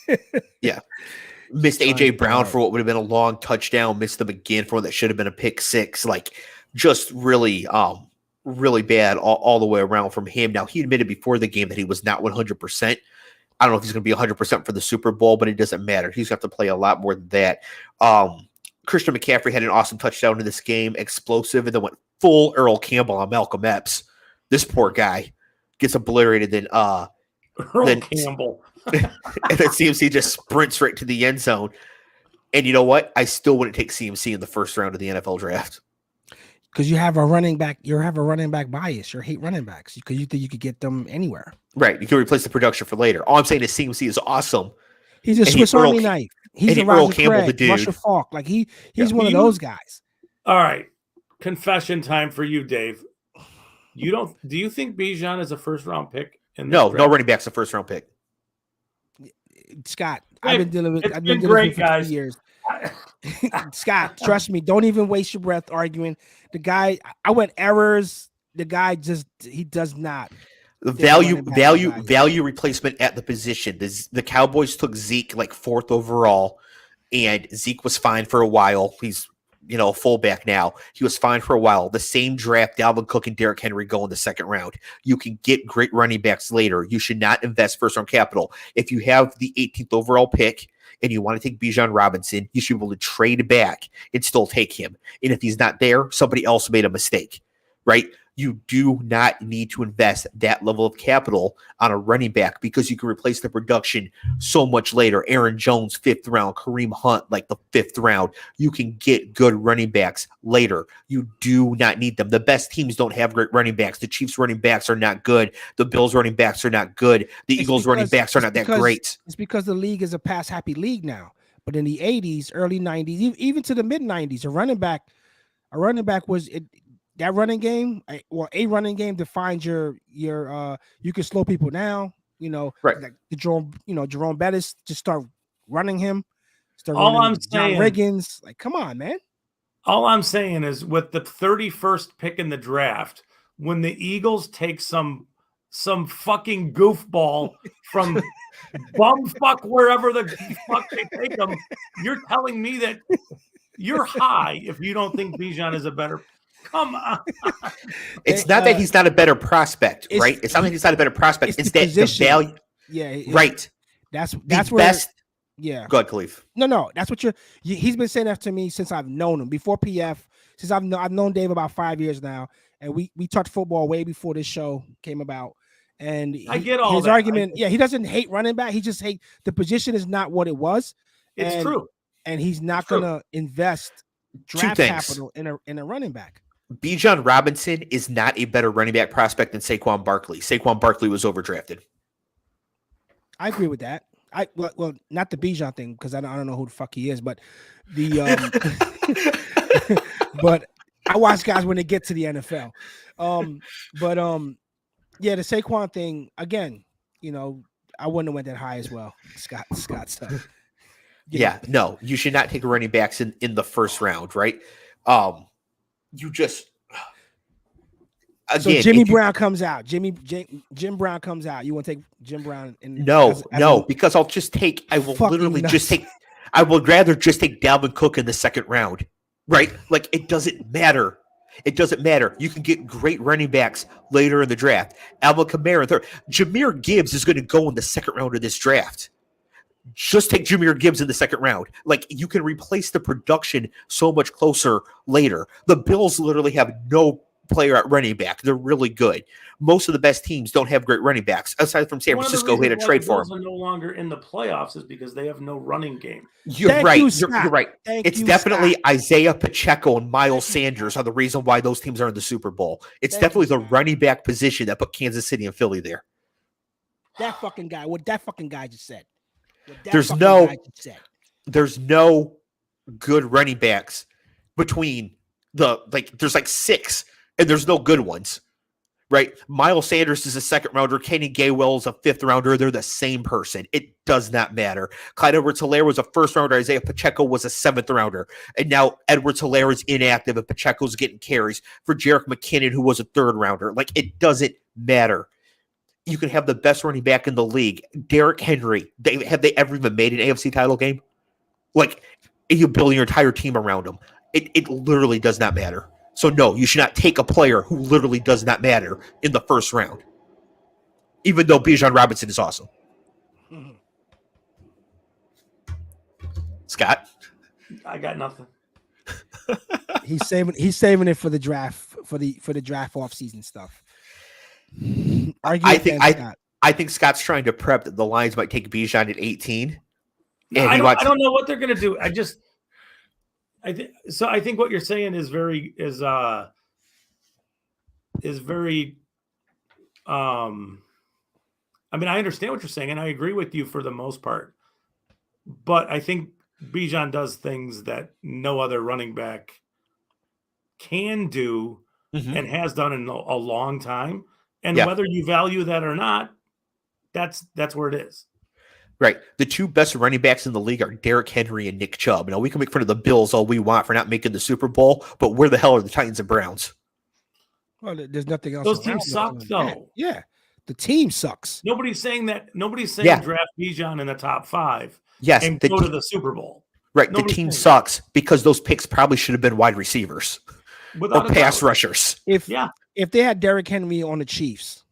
missed AJ Brown for what would have been a long touchdown, missed him again for what that should have been a pick 6. Like, just really, really bad all the way around from him. Now, he admitted before the game that he was not 100%. I don't know if he's going to be 100% for the Super Bowl, but it doesn't matter. He's got to play a lot more than that. Christian McCaffrey had an awesome touchdown in this game, explosive, and then went full Earl Campbell on Malcolm Epps. This poor guy gets obliterated. Then Campbell. And then CMC just sprints right to the end zone. And you know what? I still wouldn't take CMC in the first round of the NFL draft. Because you have a running back bias. You hate running backs because you think you could get them anywhere. Right. You can replace the production for later. All I'm saying is CMC is awesome. He's a Swiss Army knife. He's a Earl Campbell, the dude. Russia Falk. Like he's one of those guys. All right. Confession time for you, Dave. Do you think Bijan is a first round pick? No running back's a first round pick. Scott, Hey, I've been dealing with it's for been great, 3 guys. years. Scott, trust me, don't even waste your breath arguing. The guy, I went errors. The guy he does not. The fit running back value. value replacement at the position. The Cowboys took Zeke like 4th overall, and Zeke was fine for a while. He's a fullback now. He was fine for a while. The same draft, Dalvin Cook and Derrick Henry go in the 2nd round. You can get great running backs later. You should not invest first-round capital. If you have the 18th overall pick and you want to take Bijan Robinson, you should be able to trade back and still take him. And if he's not there, somebody else made a mistake, right? You do not need to invest that level of capital on a running back because you can replace the production so much later. Aaron Jones, 5th round, Kareem Hunt, like the 5th round. You can get good running backs later. You do not need them. The best teams don't have great running backs. The Chiefs running backs are not good. The Bills running backs are not good. The Eagles running backs are not that great. It's because the league is a pass happy league now. But in the 80s, early 90s, even to the mid 90s, a running back was that running game, a running game defines your you can slow people down, right? Like Jerome Bettis, just start running him. All I'm saying, John Riggins, like, come on, man. All I'm saying is, with the 31st pick in the draft, when the Eagles take some fucking goofball from bumfuck wherever the fuck they take them, you're telling me that you're high if you don't think Bijan is a better. Come on. It's not that he's not a better prospect, right? It's not that he's not a better prospect. It's that the value. Yeah. Right. That's where best. Yeah. Go ahead, Clev. No. That's what he's been saying that to me since I've known him. Before PF, since I've known Dave about 5 years now. And we talked football way before this show came about. And I get all his that. argument. He doesn't hate running back. He just hates the position is not what it was. It's true. And he's not going to invest draft capital in a running back. Bijan Robinson is not a better running back prospect than Saquon Barkley. Saquon Barkley was overdrafted. I agree with that. Well, not the Bijan thing because I don't know who the fuck he is, but but I watch guys when they get to the NFL. Yeah, the Saquon thing again. I wouldn't have went that high as well. Scott stuff. Yeah, no, you should not take running backs in the 1st round, right? You just again. So Jimmy Brown comes out. Jim Brown comes out. You want to take Jim Brown? Because I'll just take. I will literally just take. I would rather just take Dalvin Cook in the 2nd round, right? Like it doesn't matter. It doesn't matter. You can get great running backs later in the draft. Alvin Kamara, 3rd. Jahmyr Gibbs is going to go in the 2nd round of this draft. Just take Jahmyr Gibbs in the 2nd round. Like you can replace the production so much closer later. The Bills literally have no player at running back. They're really good. Most of the best teams don't have great running backs aside from San Francisco who had a trade for them. Are no longer in the playoffs is because they have no running game. You're right. You're right. It's definitely Isaiah Pacheco and Miles Sanders are the reason why those teams are in the Super Bowl. It's definitely the running back position that put Kansas City and Philly there. That fucking guy. What that fucking guy just said. There's no good running backs between there's like 6 and there's no good ones, right? Miles Sanders is a 2nd rounder. Kenny Gainwell is a 5th rounder. They're the same person. It does not matter. Clyde Edwards-Helaire was a 1st rounder. Isaiah Pacheco was a 7th rounder. And now Edwards-Helaire is inactive and Pacheco's getting carries for Jerick McKinnon, who was a 3rd rounder. Like it doesn't matter. You can have the best running back in the league. Derrick Henry. Have they ever even made an AFC title game? Like, you build your entire team around them. It literally does not matter. So, no, you should not take a player who literally does not matter in the 1st round. Even though Bijan Robinson is awesome. Mm-hmm. Scott? I got nothing. He's saving it for the draft, for the draft offseason stuff. I think Scott's trying to prep that the Lions might take Bijan at 18. I don't know what they're going to do. I think what you're saying is very I mean, I understand what you're saying and I agree with you for the most part. But I think Bijan does things that no other running back can do and has done in a long time. And whether you value that or not, that's where it is. Right. The two best running backs in the league are Derrick Henry and Nick Chubb. Now, we can make fun of the Bills all we want for not making the Super Bowl, but where the hell are the Titans and Browns? Well, there's nothing else. Those teams suck, though. Yeah, the team sucks. Nobody's saying draft Bijan in the top 5. Yes, and go to the Super Bowl. Right. The team sucks because those picks probably should have been wide receivers or pass rushers. If they had Derrick Henry on the Chiefs,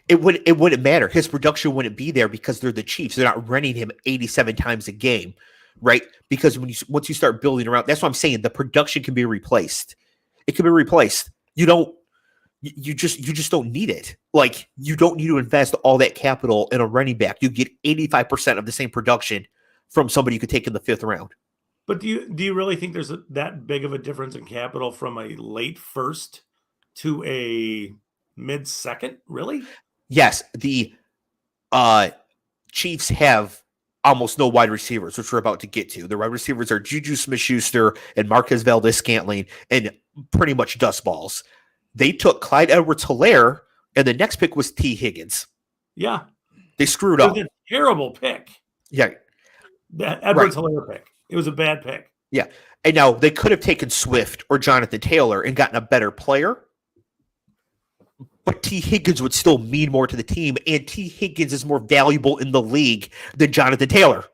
it wouldn't matter. His production wouldn't be there because they're the Chiefs. They're not running him 87 times a game, right? Because once you start building around, that's what I'm saying. The production can be replaced. It can be replaced. You just don't need it. Like, you don't need to invest all that capital in a running back. You get 85% of the same production from somebody you could take in the 5th round. But do you really think there's that big of a difference in capital from a late 1st to a mid-2nd? Really? Yes, the Chiefs have almost no wide receivers, which we're about to get to. The wide receivers are Juju Smith-Schuster and Marquez Valdes-Scantling, and pretty much dust balls. They took Clyde Edwards-Helaire, and the next pick was T. Higgins. Yeah. They screwed up. It was a terrible pick. Yeah. That Edwards-Helaire pick. It was a bad pick. Yeah. And now they could have taken Swift or Jonathan Taylor and gotten a better player, but T. Higgins would still mean more to the team, and T. Higgins is more valuable in the league than Jonathan Taylor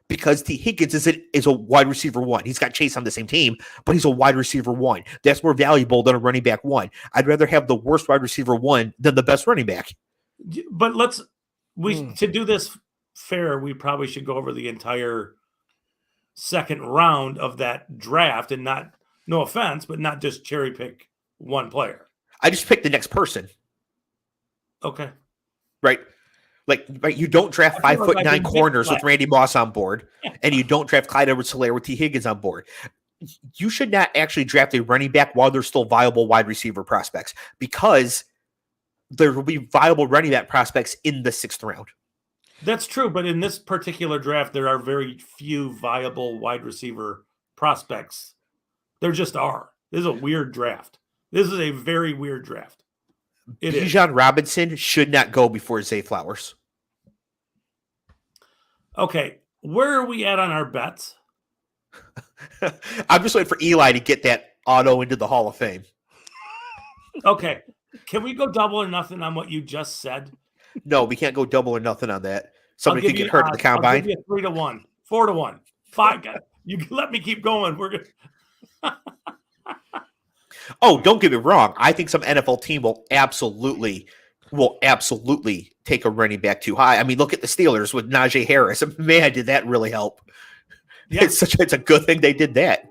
because T. Higgins is a wide receiver 1. He's got Chase on the same team, but he's a wide receiver 1. That's more valuable than a running back 1. I'd rather have the worst wide receiver 1 than the best running back. But to do this fair, we probably should go over the entire 2nd round of that draft and not, no offense, but not just cherry pick one player. I just picked the next person. Okay. Right. Like, right, you don't draft 5'9" corners with Randy Moss on board, and you don't draft Clyde Edwards-Helaire with T. Higgins on board. You should not actually draft a running back while there's still viable wide receiver prospects, because there will be viable running back prospects in the 6th round. That's true, but in this particular draft, there are very few viable wide receiver prospects. There just are. This is a weird draft. This is a very weird draft. Bijan Robinson should not go before Zay Flowers. Okay, where are we at on our bets? I'm just waiting for Eli to get that auto into the Hall of Fame. Okay, can we go double or nothing on what you just said? No, we can't go double or nothing on that. Somebody could get hurt at the combine. I'll give you 3-1, 4-1, 5. You let me keep going. We're good. Oh, don't get me wrong. I think some NFL team will absolutely take a running back too high. I mean, look at the Steelers with Najee Harris. Man, did that really help? Yeah. It's a good thing they did that.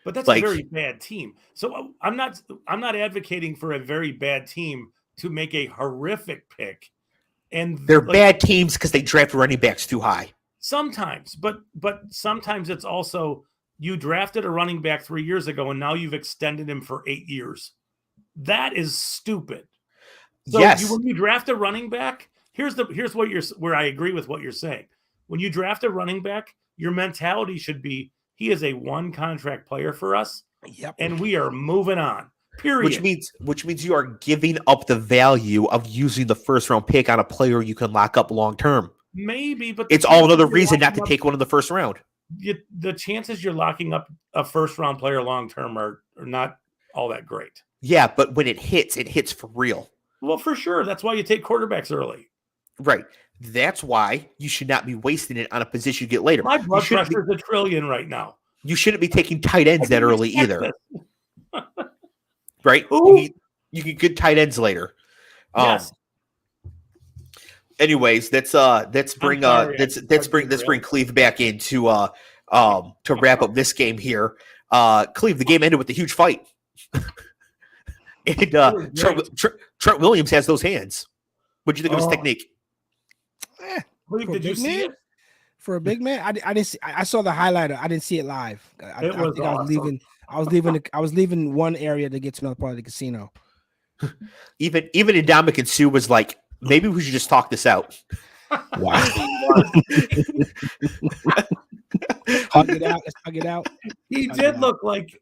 But that's a very bad team. So I'm not advocating for a very bad team to make a horrific pick. And they're bad teams because they draft running backs too high. Sometimes, but sometimes it's also, you drafted a running back 3 years ago, and now you've extended him for 8 years. That is stupid. So yes. When you draft a running back, here's where I agree with what you're saying. When you draft a running back, your mentality should be, he is a 1 contract player for us. Yep. And we are moving on. Period. Which means you are giving up the value of using the 1st round pick on a player you can lock up long term. Maybe, but it's all another reason not to take one in the 1st round. The chances you're locking up a 1st round player long term are not all that great. Yeah, but when it hits for real. Well, for sure. That's why you take quarterbacks early. Right. That's why you should not be wasting it on a position you get later. My blood pressure is a trillion right now. You shouldn't be taking tight ends that early either. Right? You can get tight ends later. Yes. Anyways, let's bring Clev back in to wrap up this game here. Clev, the game ended with a huge fight. And Trent Williams has those hands. What do you think of his technique? Did you see it? For a big man, I didn't see. I saw the highlighter. I didn't see it live. I was awesome. I was leaving one area to get to another part of the casino. Even Ndamukong Suh was like, maybe we should just talk this out. Wow. Hug it out. Let's hug it out. He did look like,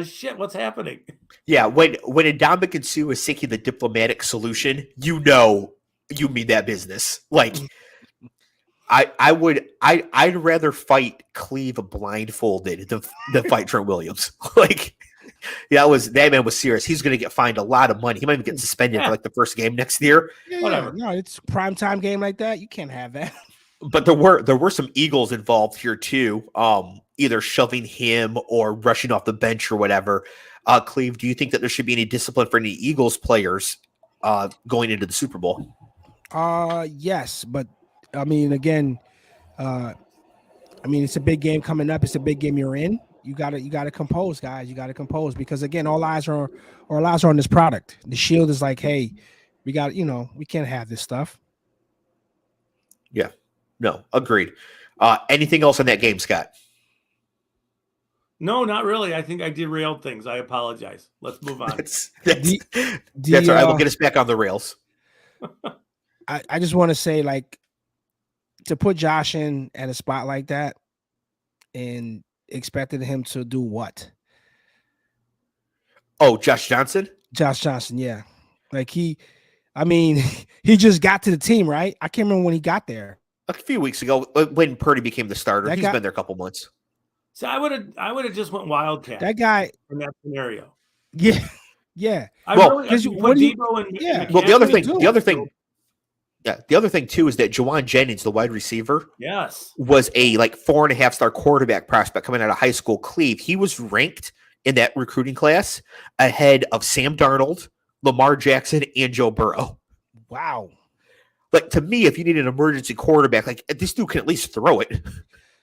shit, what's happening? Yeah, when Ndamukong Suh is seeking the diplomatic solution, you know You mean that business? Like, I'd rather fight Cleve blindfolded than fight Trent Williams. Like, that man was serious. He's going to get fined a lot of money. He might even get suspended for like the first game next year. Whatever. No, it's a primetime game like that. You can't have that. But there were some Eagles involved here too. Either shoving him or rushing off the bench or whatever. Cleve, do you think that there should be any discipline for any Eagles players going into the Super Bowl? Yes, but I mean, again, it's a big game coming up. It's a big game you're in. You gotta compose, guys. You gotta compose because again, all eyes are on this product. The Shield is like, hey, we got, we can't have this stuff. Yeah, no, agreed. Anything else in that game, Scott? No, not really. I think I derailed things. I apologize. Let's move on. That's all right. We'll get us back on the rails. I just want to say, like, to put Josh in at a spot like that and expected him to do what? Oh, Josh Johnson? Josh Johnson, yeah. Like he just got to the team, right? I can't remember when he got there. A few weeks ago when Purdy became the starter. He's been there a couple months. So I would have just went Wildcat. That guy in that scenario. Yeah. Yeah. Well, the other thing too is that Juwan Jennings, the wide receiver, was a 4.5-star quarterback prospect coming out of high school. Cleve, he was ranked in that recruiting class ahead of Sam Darnold, Lamar Jackson, and Joe Burrow. Wow. Like, to me, if you need an emergency quarterback, like, this dude can at least throw it.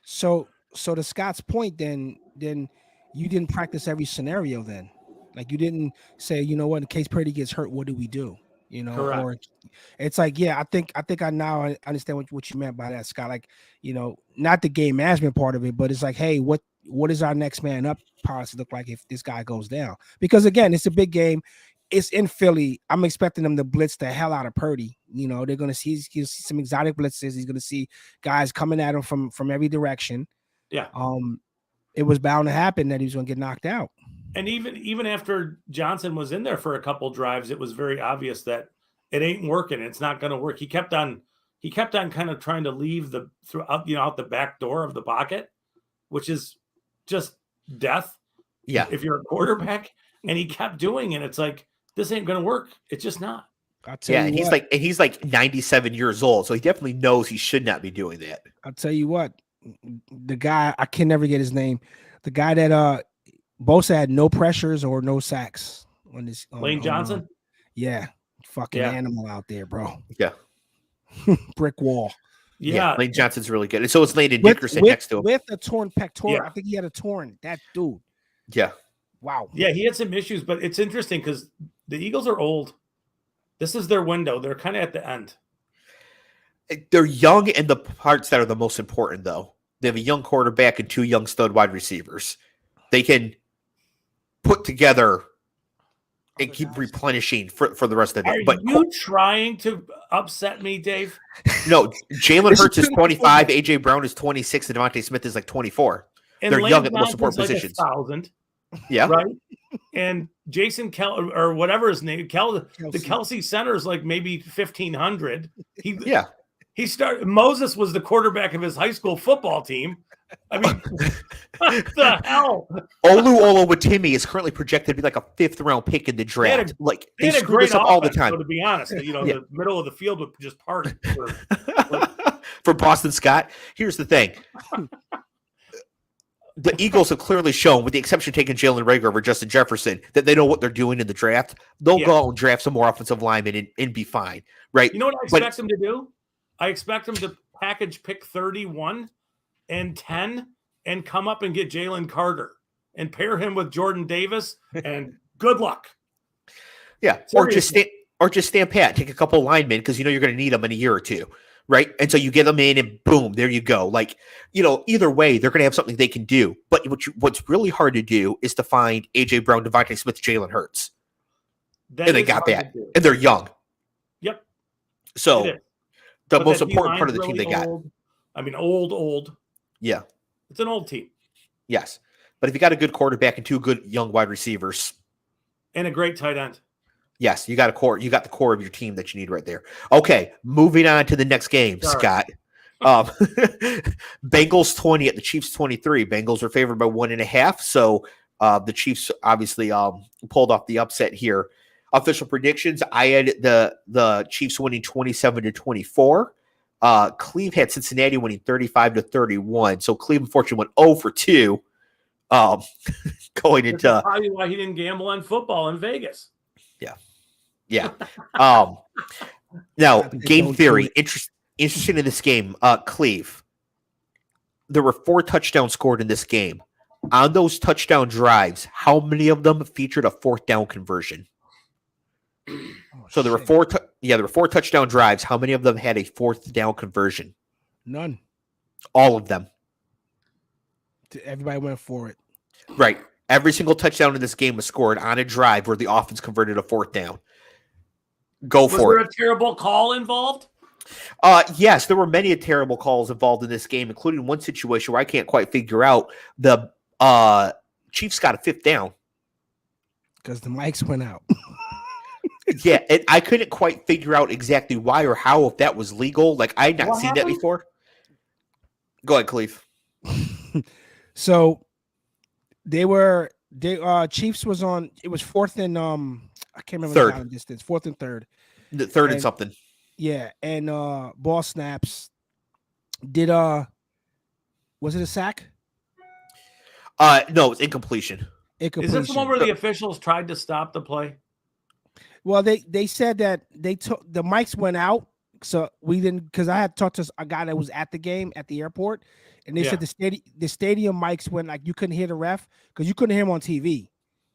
So to Scott's point, then you didn't practice every scenario then. Like, you didn't say, you know what, in case Purdy gets hurt, what do we do? Correct. Or it's like, yeah, I think I now understand what you meant by that, Scott. Like, not the game management part of it, but it's like, hey, what is our next man up policy look like if this guy goes down? Because again, it's a big game. It's in Philly. I'm expecting them to blitz the hell out of Purdy. They're going to see some exotic blitzes. He's going to see guys coming at him from every direction. Yeah. It was bound to happen that he was going to get knocked out. And even after Johnson was in there for a couple drives, it was very obvious that it ain't working. It's not going to work. He kept on kind of trying to leave out the back door of the pocket, which is just death. Yeah. If you're a quarterback, and he kept doing it, it's like, this ain't going to work. It's just not. And he's like 97 years old, so he definitely knows he should not be doing that. I'll tell you what, the guy, I can never get his name. The guy that Bosa had no pressures or no sacks on this. Lane Johnson? Yeah. Fucking animal out there, bro. Yeah. Brick wall. Yeah. Lane Johnson's really good. And so it's Landon Dickerson next to him. With a torn pectoral. Yeah. I think he had a torn. That dude. Yeah. Wow. Yeah, he had some issues, but it's interesting because the Eagles are old. This is their window. They're kind of at the end. They're young in the parts that are the most important, though. They have a young quarterback and 2 young stud wide receivers. They can put together and keep replenishing for the rest of it. Are you trying to upset me, Dave? No, Jalen Hurts is 25, AJ Brown is 26, and Devontae Smith is 24. And they're Lane young at the most Johnson's important positions. 1,000. Yeah. Right. And Jason or whatever his name, the Kelce center is like maybe 1,500. He started. Moses was the quarterback of his high school football team. I mean, what the hell? Olu Watimi is currently projected to be like a 5th-round pick in the draft. They had a screw great this up all the time. So to be honest, the middle of the field would just party for Boston Scott. Here's the thing. The Eagles have clearly shown, with the exception of taking Jalen Reagor over Justin Jefferson, that they know what they're doing in the draft. They'll go out and draft some more offensive linemen and be fine, right? You know what I expect them to do? I expect them to package pick 31 and 10 and come up and get Jalen Carter and pair him with Jordan Davis, and good luck. Yeah, seriously. or just stand pat, take a couple linemen because you're going to need them in a year or two. Right. And so you get them in and boom, there you go. Like, either way, they're going to have something they can do. But what's really hard to do is to find AJ Brown, Devontae Smith, Jalen Hurts. And they got that. And they're young. Yep. So the most important part of the team they got. I mean, old. Yeah. It's an old team. Yes. But if you got a good quarterback and 2 good young wide receivers. And a great tight end. Yes, you got a core. You got the core of your team that you need right there. Okay, moving on to the next game, Sorry. Scott. Bengals 20 at the Chiefs 23. Bengals are favored by 1.5. So the Chiefs obviously pulled off the upset here. Official predictions: I had the Chiefs winning 27-24. Cleve had Cincinnati winning 35-31. So Cleve unfortunately went 0 for 2. Going into That's probably why he didn't gamble on football in Vegas. Yeah. Now, game theory. Interesting in this game. Cleve. There were 4 touchdowns scored in this game. On those touchdown drives, how many of them featured a 4th down conversion? So there were 4. There were 4 touchdown drives. How many of them had a 4th down conversion? None. All of them. Everybody went for it. Right. Every single touchdown in this game was scored on a drive where the offense converted a 4th down. Was there a terrible call involved? Yes, there were many terrible calls involved in this game, including one situation where I can't quite figure out. The Chiefs got a 5th down. Because the mics went out. Yeah, and I couldn't quite figure out exactly why or how, if that was legal. Like, I had not seen that before. Go ahead, Cleve. So Chiefs was on, it was 4th and I can't remember the time distance, 4th and 3rd. The 3rd and something. Yeah, and ball snaps. Was it a sack? No, it's incompletion. Is this the one where the officials tried to stop the play? Well, they said that they took the mics went out, so we didn't, because I had talked to a guy that was at the game at the airport, and they said the stadium mics went, like, you couldn't hear the ref because you couldn't hear him on TV.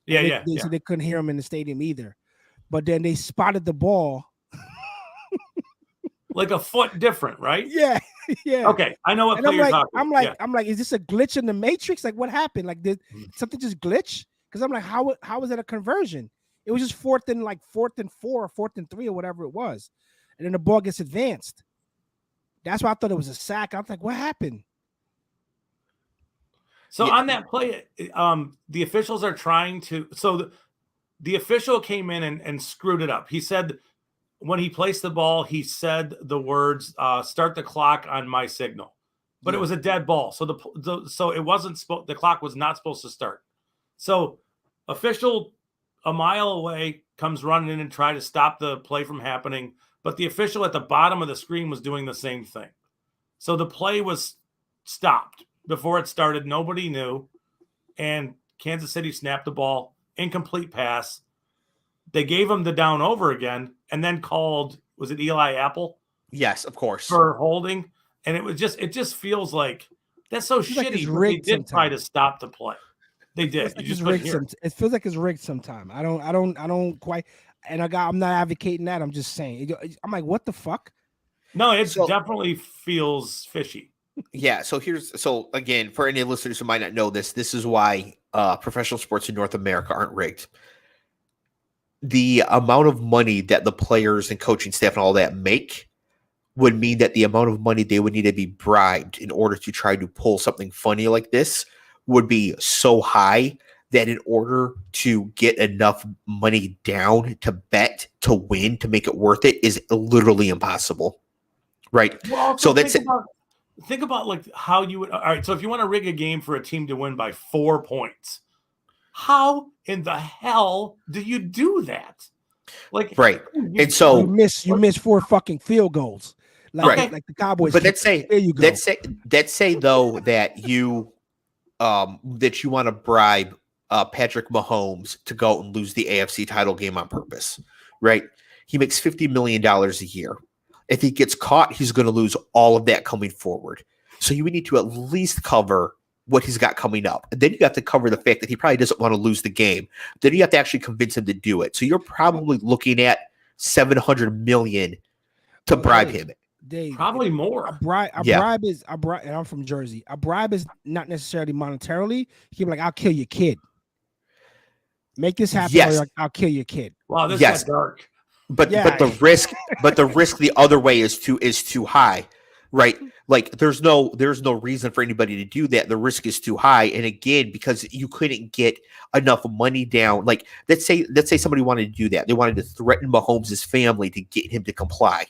They said they couldn't hear him in the stadium either. But then they spotted the ball like a foot different, right? Yeah. Okay, I know what play you're talking. I'm like, is this a glitch in the matrix? Like, what happened? Like, did something just glitch? Because I'm like, how was it a conversion? It was just 4th and 4, 4th and 3, or whatever it was, and then the ball gets advanced. That's why I thought it was a sack. I was like, what happened? So on that play, the officials are trying to. So the official came in and screwed it up. He said when he placed the ball, he said the words "start the clock on my signal," but it was a dead ball. So so it wasn't the clock was not supposed to start. So official a mile away comes running in and try to stop the play from happening, but the official at the bottom of the screen was doing the same thing. So the play was stopped before it started. Nobody knew, and Kansas City snapped the ball, incomplete pass. They gave him the down over again, and then called, was it Eli Apple? Yes, of course. For holding, and it just feels like that's so shitty. Like they did try to stop the play. They did. It feels like it's rigged sometime. I don't quite. And I'm not advocating that. I'm just saying. I'm like, what the fuck? No, it definitely feels fishy. Yeah. So again, for any listeners who might not know this is why professional sports in North America aren't rigged. The amount of money that the players and coaching staff and all that make would mean that the amount of money they would need to be bribed in order to try to pull something funny like this would be so high that in order to get enough money down to bet to win to make it worth it is literally impossible. Right. Well, so think about like how you would. All right. So if you want to rig a game for a team to win by 4 points, how in the hell do you do that? Like, right. And so you miss 4 fucking field goals. Like the Cowboys. But let's say though that you want to bribe Patrick Mahomes to go out and lose the AFC title game on purpose, right? He makes $50 million a year. If he gets caught, he's going to lose all of that coming forward. So you would need to at least cover what he's got coming up. And then you have to cover the fact that he probably doesn't want to lose the game. Then you have to actually convince him to do it. So you're probably looking at $700 million to bribe him. Dave, probably more. A bribe is, and I'm from Jersey. A bribe is not necessarily monetarily. He can be like, I'll kill your kid. Make this happen, or I'll kill your kid. Wow, this is dark. But the risk the other way is too high. right? Like there's no reason for anybody to do that. The risk is too high. And again, because you couldn't get enough money down, like let's say somebody wanted to do that. They wanted to threaten Mahomes' family to get him to comply.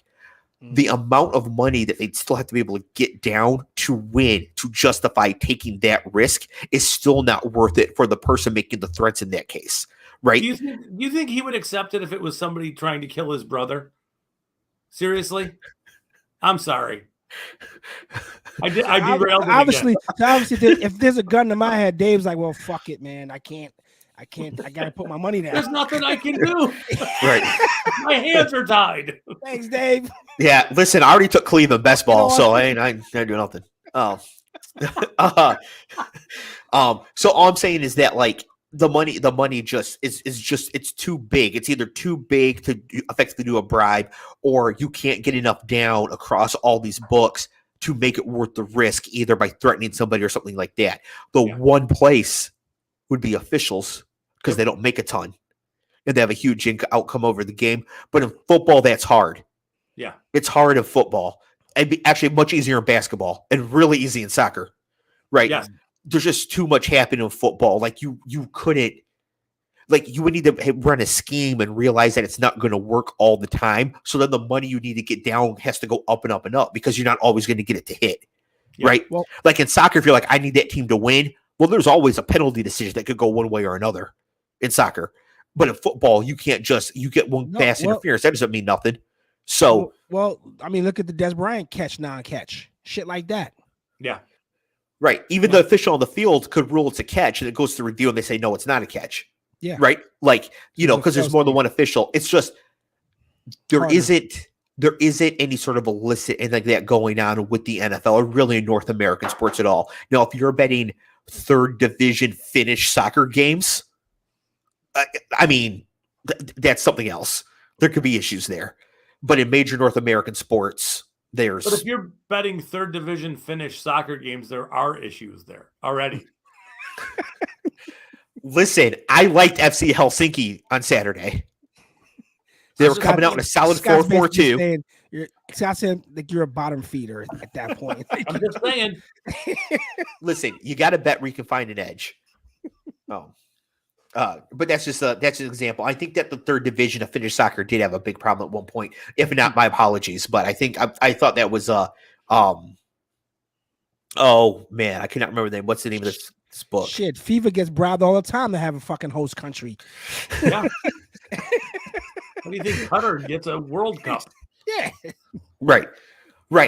The amount of money that they'd still have to be able to get down to win, to justify taking that risk, is still not worth it for the person making the threats in that case, right? Do you think he would accept it if it was somebody trying to kill his brother? Seriously? I'm sorry. I derailed it obviously, again. Obviously, if there's a gun to my head, Dave's like, well, fuck it, man. I can't. I got to put my money down. There's nothing I can do. Right. My hands are tied. Thanks, Dave. Yeah, listen, I already took Cleveland best ball, so I ain't doing nothing. So all I'm saying is that like the money just is just it's too big. It's either too big to effectively do a bribe, or you can't get enough down across all these books to make it worth the risk, either by threatening somebody or something like that. The one place would be officials, because they don't make a ton and they have a huge outcome over the game. But in football, that's hard. Yeah. It's hard in football. It'd be actually much easier in basketball and really easy in soccer, right? Yes. There's just too much happening in football. Like you couldn't, like you would need to run a scheme and realize that it's not going to work all the time. So then the money you need to get down has to go up and up and up, because you're not always going to get it to hit, right? Well, like in soccer, if you're like, I need that team to win, well, there's always a penalty decision that could go one way or another in soccer. But in football, you can't just, you get one pass interference. That doesn't mean nothing. So, well, I mean, look at the Des Bryant catch, non-catch, shit like that. Yeah. Right. Even the official on the field could rule it's a catch, and it goes to review and they say, no, it's not a catch. Yeah. Right. Like, you know, because there's more than one official. It's just, there isn't any sort of illicit and like that going on with the NFL or really in North American sports at all. Now, if you're betting third division Finnish soccer games, I mean, that's something else. There could be issues there. But in major North American sports, there's... But if you're betting third division Finnish soccer games, there are issues there already. Listen, I liked FC Helsinki on Saturday. They were coming out in a solid 4-4-2. Scott's saying like you're a bottom feeder at that point. I'm just saying. Listen, you got to bet where you can find an edge. But that's just an example. I think that the third division of Finnish soccer did have a big problem at one point. If not, my apologies. But I think I thought that was oh man, I cannot remember the name. What's the name of this book? Shit, FIFA gets bribed all the time to have a fucking host country. Yeah. What do you think Qatar gets a World Cup? Yeah. Right.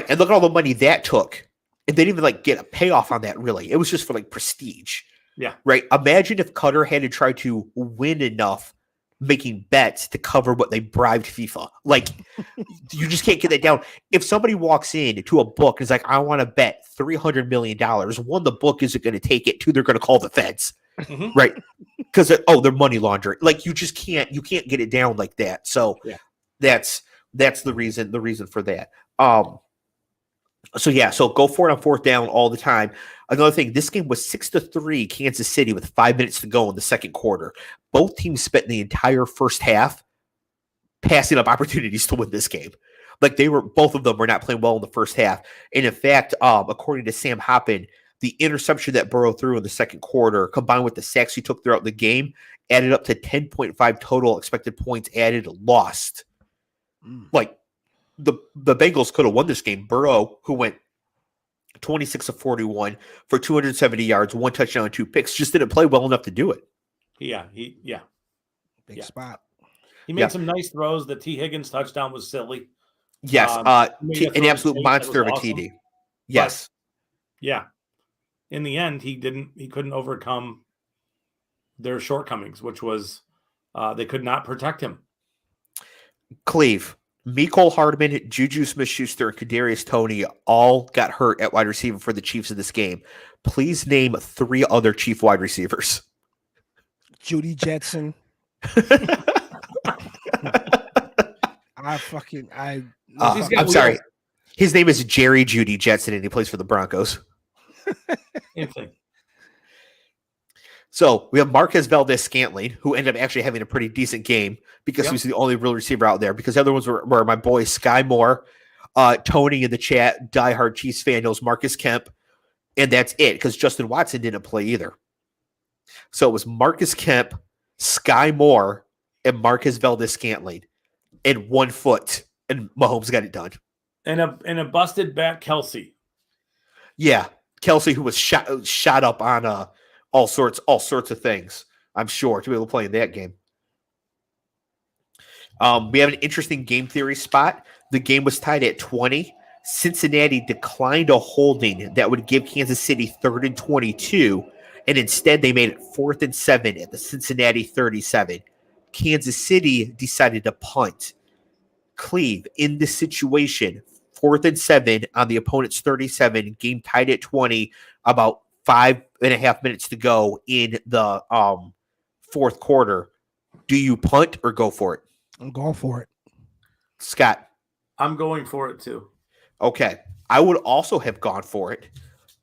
And look at all the money that took. And they didn't even like get a payoff on that, really. It was just for like prestige. Yeah. Right. Imagine if Qatar had to try to win enough making bets to cover what they bribed FIFA. Like, you just can't get that down. If somebody walks in to a book and is like, I want to bet $300 million, one, the book isn't going to take it. Two, they're going to call the feds. Mm-hmm. Right. Because they're money laundering. Like, you can't get it down like that. So that's the reason for that. So go for it on fourth down all the time. Another thing, this game was 6-3 Kansas City with 5 minutes to go in the second quarter. Both teams spent the entire first half passing up opportunities to win this game. Like both of them were not playing well in the first half. And in fact, according to Sam Hoppen, the interception that Burrow threw in the second quarter, combined with the sacks he took throughout the game, added up to 10.5 total expected points added lost. Like, the Bengals could have won this game. Burrow, who went 26 of 41 for 270 yards, 1 touchdown, and 2 picks, just didn't play well enough to do it. Big spot. He made some nice throws. The T. Higgins touchdown was silly. Yes, an absolute monster of a awesome. TD. Yes. But, in the end, he couldn't overcome their shortcomings, which was they could not protect him. Cleve, Mecole Hardman, Juju Smith-Schuster, and Kadarius Toney all got hurt at wide receiver for the Chiefs in this game. Please name 3 other Chief wide receivers. Judy Jetson. I'm sorry. His name is Jerry Judy Jetson, and he plays for the Broncos. So we have Marquez Valdez-Scantling, who ended up actually having a pretty decent game because he was the only real receiver out there, because the other ones were my boy Sky Moore, Tony in the chat, diehard Chiefs fan, knows Marcus Kemp, and that's it because Justin Watson didn't play either. So it was Marcus Kemp, Sky Moore, and Marcus Valdez-Scantling in 1 foot, and Mahomes got it done. And a busted back Kelce. Yeah, Kelce, who was shot up on all sorts of things, I'm sure, to be able to play in that game. We have an interesting game theory spot. The game was tied at 20. Cincinnati declined a holding that would give Kansas City 3rd and 22, and instead they made it 4th and 7 at the Cincinnati 37. Kansas City decided to punt. Clev, in this situation, 4th and 7 on the opponent's 37, game tied at 20, about 5.5 minutes to go in the fourth quarter. Do you punt or go for it? I'm going for it. Scott? I'm going for it too. Okay. I would also have gone for it.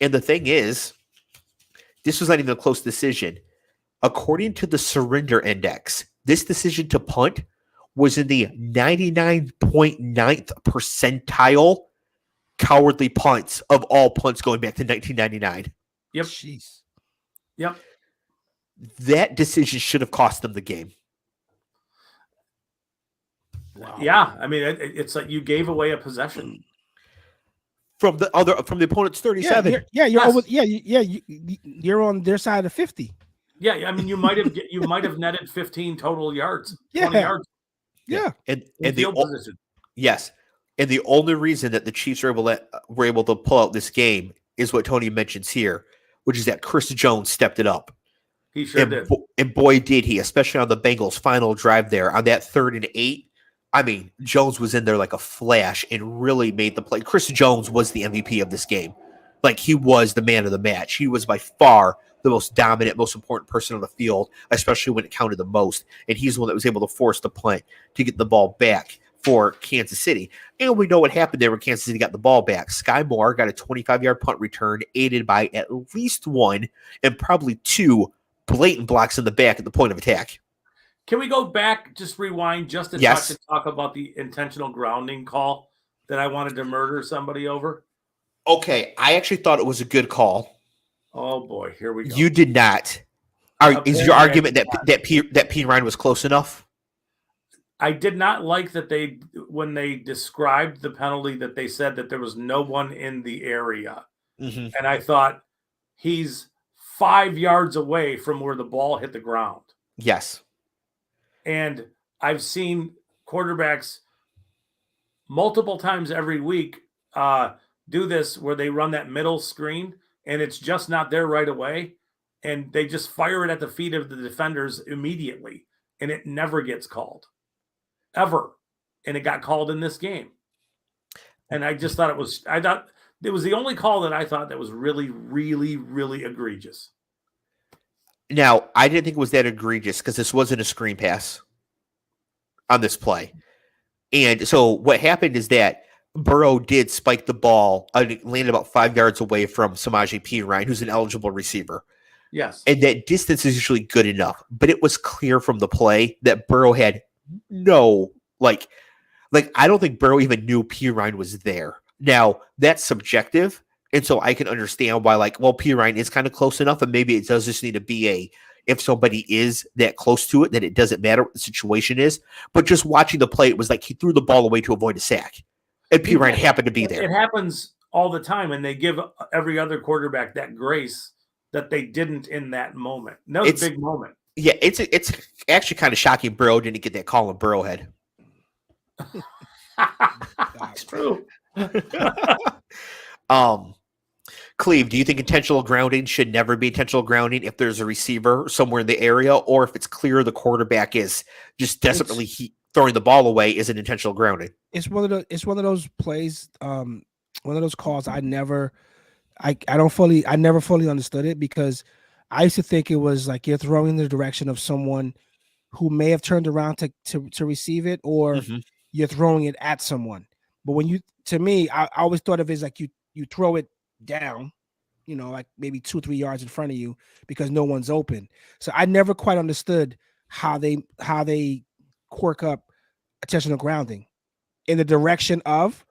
And the thing is, this was not even a close decision. According to the surrender index, this decision to punt was in the 99.9th percentile cowardly punts of all punts going back to 1999. Yep. Jeez. Yep. That decision should have cost them the game. Wow. Yeah, I mean, it's like you gave away a possession from the opponent's 37. You're on their side of 50. Yeah, I mean, you might have netted 15 total yards. Yeah. 20 yards. Yeah. And field position. Yes. And the only reason that the Chiefs were able to pull out this game is what Tony mentions here, which is that Chris Jones stepped it up. He sure did. And boy, did he, especially on the Bengals' final drive there on that 3rd and 8. I mean, Jones was in there like a flash and really made the play. Chris Jones was the MVP of this game. Like, he was the man of the match. He was by far the most dominant, most important person on the field, especially when it counted the most. And he's the one that was able to force the punt to get the ball back for Kansas City. And we know what happened there when Kansas City got the ball back. Sky Moore got a 25-yard punt return, aided by at least 1 and probably 2 blatant blocks in the back at the point of attack. Can we go back, just rewind just a touch and talk about the intentional grounding call that I wanted to murder somebody over? Okay, I actually thought it was a good call. Oh boy, here we go. You did not. Is your argument that P. Ryan was close enough? I did not like that when they described the penalty, that they said that there was no one in the area. Mm-hmm. And I thought, he's 5 yards away from where the ball hit the ground. Yes. And I've seen quarterbacks multiple times every week do this, where they run that middle screen and it's just not there right away. And they just fire it at the feet of the defenders immediately. And it never gets called. Ever. And it got called in this game. And I just thought it was the only call that I thought that was really, really, really egregious. Now, I didn't think it was that egregious because this wasn't a screen pass on this play. And so what happened is that Burrow did spike the ball, landed about 5 yards away from Samaje Perine, who's an eligible receiver. Yes. And that distance is usually good enough. But it was clear from the play that Burrow had no, like I don't think Burrow even knew Perine was there. Now, that's subjective. And so I can understand why, Perine is kind of close enough, and maybe it does just need to be if somebody is that close to it, then it doesn't matter what the situation is. But just watching the play, it was like he threw the ball away to avoid a sack. And Perine happened to be there. It happens all the time, and they give every other quarterback that grace that they didn't in that moment. No, it's a big moment. Yeah, it's actually kind of shocking Burrow didn't get that call on Burrowhead. It's true. Cleve, do you think intentional grounding should never be intentional grounding if there's a receiver somewhere in the area, or if it's clear the quarterback is just desperately throwing the ball away, is it intentional grounding? It's one of those plays, one of those calls I never fully understood it, because I used to think it was like you're throwing in the direction of someone who may have turned around to receive it, or you're throwing it at someone. But to me, I always thought of it as like you throw it down, like maybe 2-3 yards in front of you because no one's open. So I never quite understood how they quirk up intentional grounding in the direction of,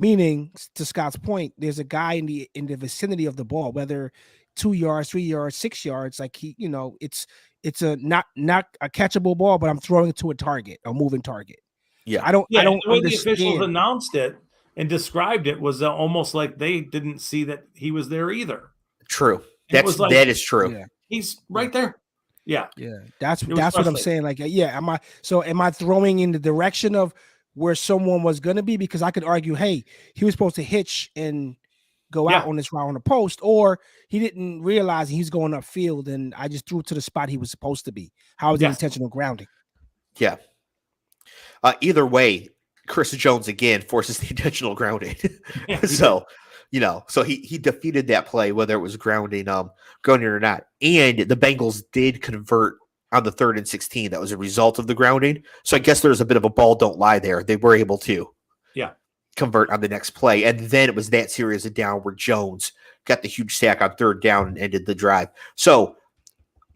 Meaning, to Scott's point, there's a guy in the vicinity of the ball, whether 2 yards, 3 yards, 6 yards. Like it's a not a catchable ball, but I'm throwing it to a target, a moving target. Yeah, So I don't The way the officials understand. announced it and described it was almost like they didn't see that he was there either. true. It was like, that is true. Yeah. He's right there. Yeah. That's It was what I'm frustrating. saying. Like, am I throwing in the direction of where someone was gonna be? Because I could argue, hey, he was supposed to hitch and go out on this route on the post, or he didn't realize he's going upfield and I just threw it to the spot he was supposed to be. How was it intentional grounding? Yeah. Either way, Chris Jones again forces the intentional grounding. So he defeated that play, whether it was grounding or not. And the Bengals did convert on the 3rd and 16. That was a result of the grounding. So I guess there's a bit of a ball don't lie there. They were able to convert on the next play. And then it was that series of down where Jones got the huge sack on 3rd down and ended the drive. So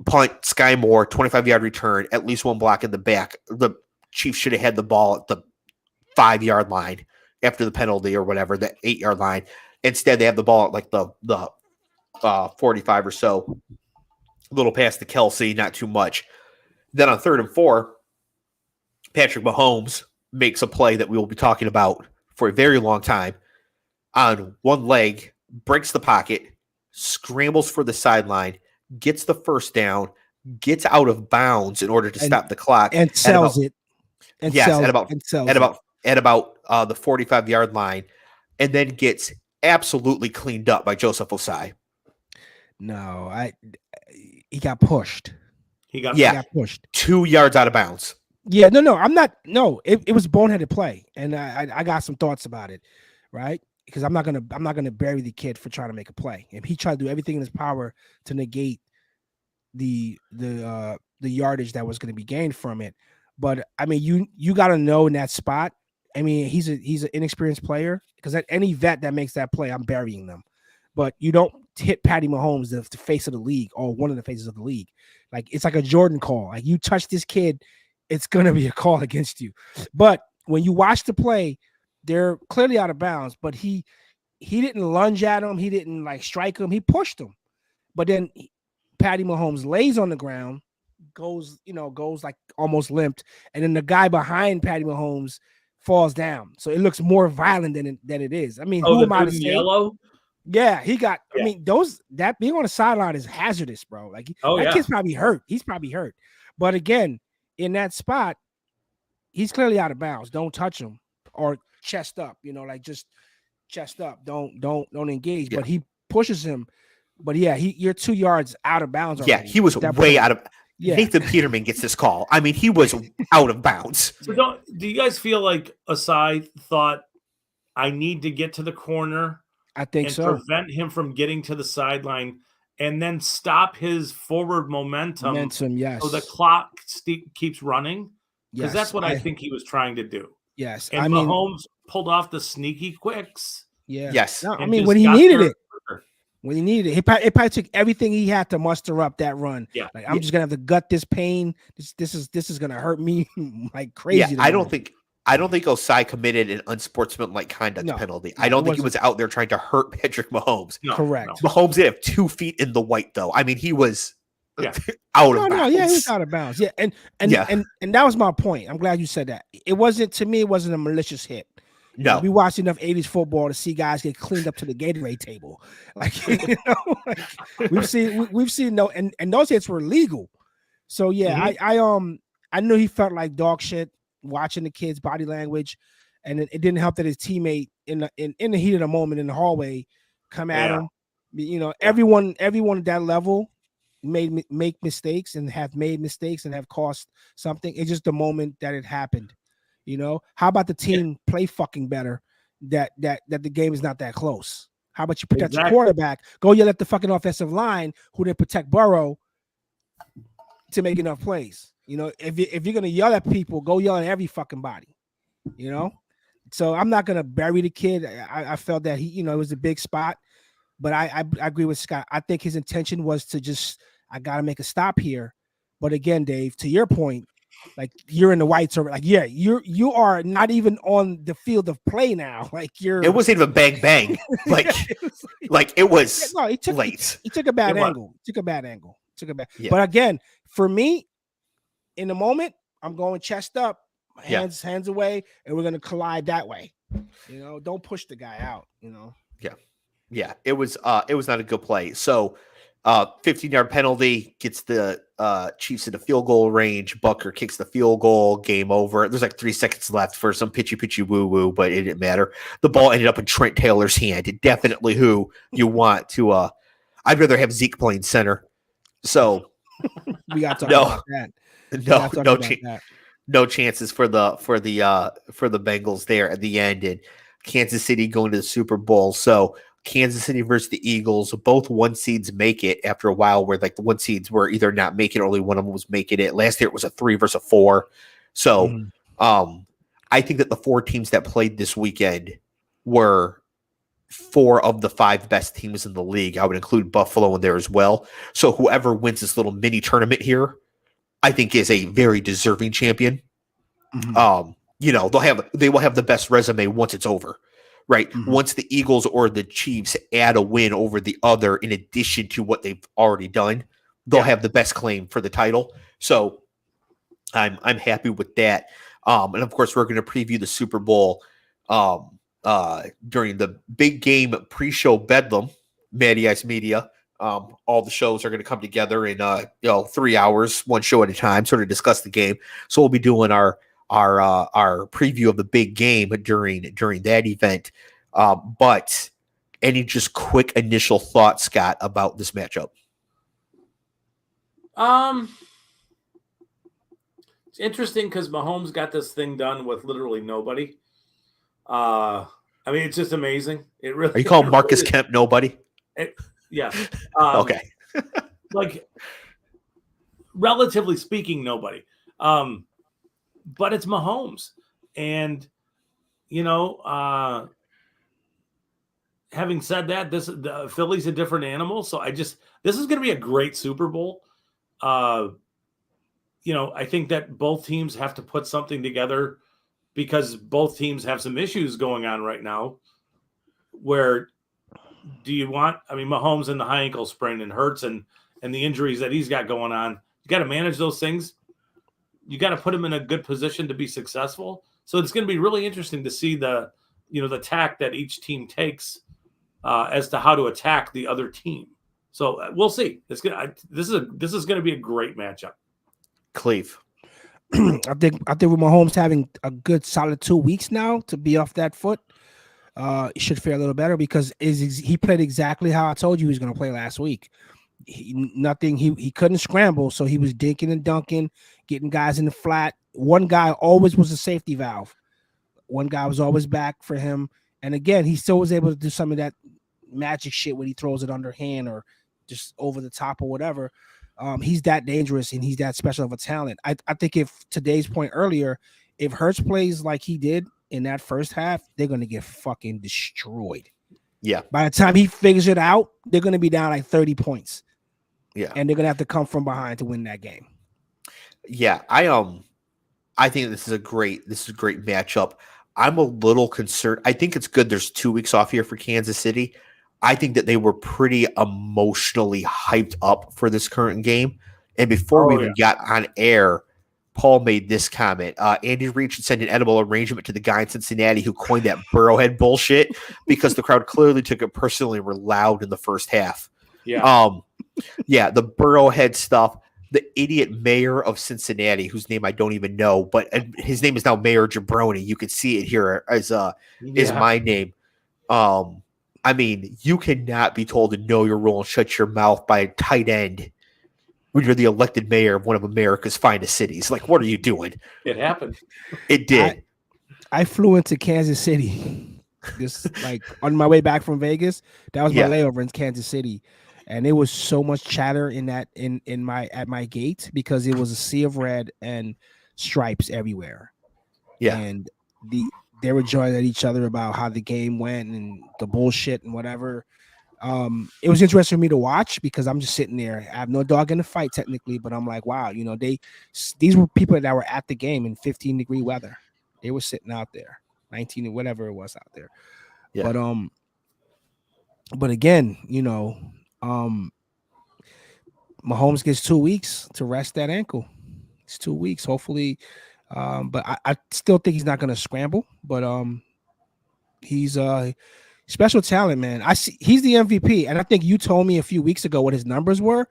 punt, Sky Moore, 25-yard return, at least one block in the back. The Chiefs should have had the ball at the 5-yard line after the penalty or whatever, the 8-yard line. Instead, they have the ball at like the 45 or so, a little past the Kelce, not too much. Then on 3rd and 4, Patrick Mahomes makes a play that we will be talking about for a very long time. On one leg, breaks the pocket, scrambles for the sideline, gets the first down, gets out of bounds in order to stop the clock, and sells it. At about the 45-yard line, and then gets absolutely cleaned up by Joseph Osai. No, he got pushed. He got pushed 2 yards out of bounds. Yeah, no, I'm not. No, it was a boneheaded play, and I got some thoughts about it, right? Because I'm not gonna bury the kid for trying to make a play. If he tried to do everything in his power to negate the yardage that was going to be gained from it, but I mean, you got to know in that spot. I mean, he's an inexperienced player, because at any vet that makes that play, I'm burying them. But you don't hit Patty Mahomes, the face of the league, or one of the faces of the league. Like, it's like a Jordan call. Like, you touch this kid, it's going to be a call against you. But when you watch the play, they're clearly out of bounds, but he didn't lunge at him. He didn't like strike him. He pushed him. But then Patty Mahomes lays on the ground, goes like almost limped. And then the guy behind Patty Mahomes falls down. So it looks more violent than it is. I mean, who am I to say? Yellow? Yeah, he got. Yeah. I mean, that being on the sideline is hazardous, bro. Like, that kid's probably hurt. He's probably hurt. But again, in that spot, he's clearly out of bounds. Don't touch him, or chest up. Like, just chest up. Don't engage. Yeah. But he pushes him. But yeah, you're 2 yards out of bounds already. Yeah, he was way out of. Yeah. Nathan Peterman gets this call. I mean, he was out of bounds. So do you guys feel like Osai thought, I need to get to the corner? I think and so. Prevent him from getting to the sideline, and then stop his forward momentum. Yes. So the clock keeps running. Because that's what I think he was trying to do. Yes. And Mahomes pulled off the sneaky quicks. Yeah. Yes. No, I mean, when he needed it. When he needed it, it probably took everything he had to muster up that run. Yeah, like, I'm just gonna have to gut this pain. This is gonna hurt me like crazy. Yeah, I don't think Osai committed an unsportsmanlike conduct penalty. I don't think he was out there trying to hurt Patrick Mahomes. No, correct. No. Mahomes did have 2 feet in the white, though. I mean, he was out of bounds. No, yeah, he was out of bounds. Yeah, and that was my point. I'm glad you said that. It wasn't a malicious hit. No, we watched enough 80s football to see guys get cleaned up to the Gatorade table. Like, we've seen no, and those hits were legal. So yeah, I knew he felt like dog shit watching the kid's body language, and it didn't help that his teammate in the heat of the moment in the hallway come at him. Everyone at that level make mistakes and have made mistakes and have cost something. It's just the moment that it happened. How about the team play fucking better? That the game is not that close. How about you protect your quarterback? Go yell at the fucking offensive line who didn't protect Burrow to make enough plays. If you're gonna yell at people, go yell at every fucking body. So I'm not gonna bury the kid. I felt that he, it was a big spot, but I agree with Scott. I think his intention was to I gotta make a stop here. But again, Dave, to your point, Like you're in the whites or like you are not even on the field of play now. Like It wasn't even bang bang. Like it was no, he took a bad angle. Yeah. But again, for me, in the moment, I'm going chest up, hands away, and we're gonna collide that way. Don't push the guy out. Yeah. It was not a good play. So 15-yard penalty gets the Chiefs in the field goal range. Bucker kicks the field goal. Game over. There's like 3 seconds left for some pitchy woo woo, but it didn't matter. The ball ended up in Trent Taylor's hand. Definitely who you want to. I'd rather have Zeke playing center. So we got to talk about that. No chances for the Bengals there at the end, and Kansas City going to the Super Bowl. So Kansas City versus the Eagles, both 1 seeds make it after a while where like the 1 seeds were either not making it or only one of them was making it. Last year it was a 3 versus a 4. So I think that the 4 teams that played this weekend were 4 of the 5 best teams in the league. I would include Buffalo in there as well. So whoever wins this little mini tournament here, I think is a very deserving champion. They will have the best resume once it's over. Right. Once the Eagles or the Chiefs add a win over the other, in addition to what they've already done, they'll have the best claim for the title. So I'm happy with that. And of course, we're going to preview the Super Bowl during the big game pre-show Bedlam, Matty Ice Media. All the shows are going to come together in 3 hours, one show at a time, sort of discuss the game. So we'll be doing our preview of the big game during that event. But any just quick initial thoughts, Scott, about this matchup? It's interesting because Mahomes got this thing done with literally nobody. I mean, it's just amazing. It really. Are you calling Marcus Kemp nobody? Yeah. Okay. Like, relatively speaking, nobody. But it's Mahomes. And, having said that, the Philly's a different animal. So this is going to be a great Super Bowl. I think that both teams have to put something together because both teams have some issues going on right now. Where do you want? I mean, Mahomes and the high ankle sprain and Hurts and the injuries that he's got going on. You got to manage those things. You got to put him in a good position to be successful. So it's going to be really interesting to see the tack that each team takes as to how to attack the other team. So we'll see. This is going to be a great matchup. Cleve. I think with Mahomes having a good solid 2 weeks now to be off that foot, it should fare a little better because he played exactly how I told you he was going to play last week. He couldn't scramble, so he was dinking and dunking, getting guys in the flat. One guy always was a safety valve. One guy was always back for him, and again, he still was able to do some of that magic shit when he throws it underhand or just over the top or whatever. He's that dangerous and he's that special of a talent. I think if today's point earlier, if Hurts plays like he did in that first half, they're going to get fucking destroyed. Yeah. By the time he figures it out, they're going to be down like 30 points. Yeah. And they're going to have to come from behind to win that game. Yeah. I think this is a great matchup. I'm a little concerned. I think it's good there's 2 weeks off here for Kansas City. I think that they were pretty emotionally hyped up for this current game. And before we even got on air, Paul made this comment. Andy Reid should send an edible arrangement to the guy in Cincinnati who coined that Burrowhead bullshit because the crowd clearly took it personally and were loud in the first half. Yeah. The Burrowhead stuff. The idiot mayor of Cincinnati, whose name I don't even know, but his name is now Mayor Jabroni. You can see it here as is my name. I mean, you cannot be told to know your role and shut your mouth by a tight end when you're the elected mayor of one of America's finest cities. Like, what are you doing? It happened. It did. I flew into Kansas City just like on my way back from Vegas. That was my layover in Kansas City. And there was so much chatter at my gate because it was a sea of red and stripes everywhere. Yeah. And they were joining at each other about how the game went and the bullshit and whatever. It was interesting for me to watch because I'm just sitting there. I have no dog in the fight technically, but I'm like, wow, these were people that were at the game in 15-degree weather. They were sitting out there, 19 or whatever it was out there. Yeah. But again, Mahomes gets 2 weeks to rest that ankle. It's 2 weeks, hopefully. But I still think he's not going to scramble. But he's special talent, man. I see he's the MVP, and I think you told me a few weeks ago what his numbers were.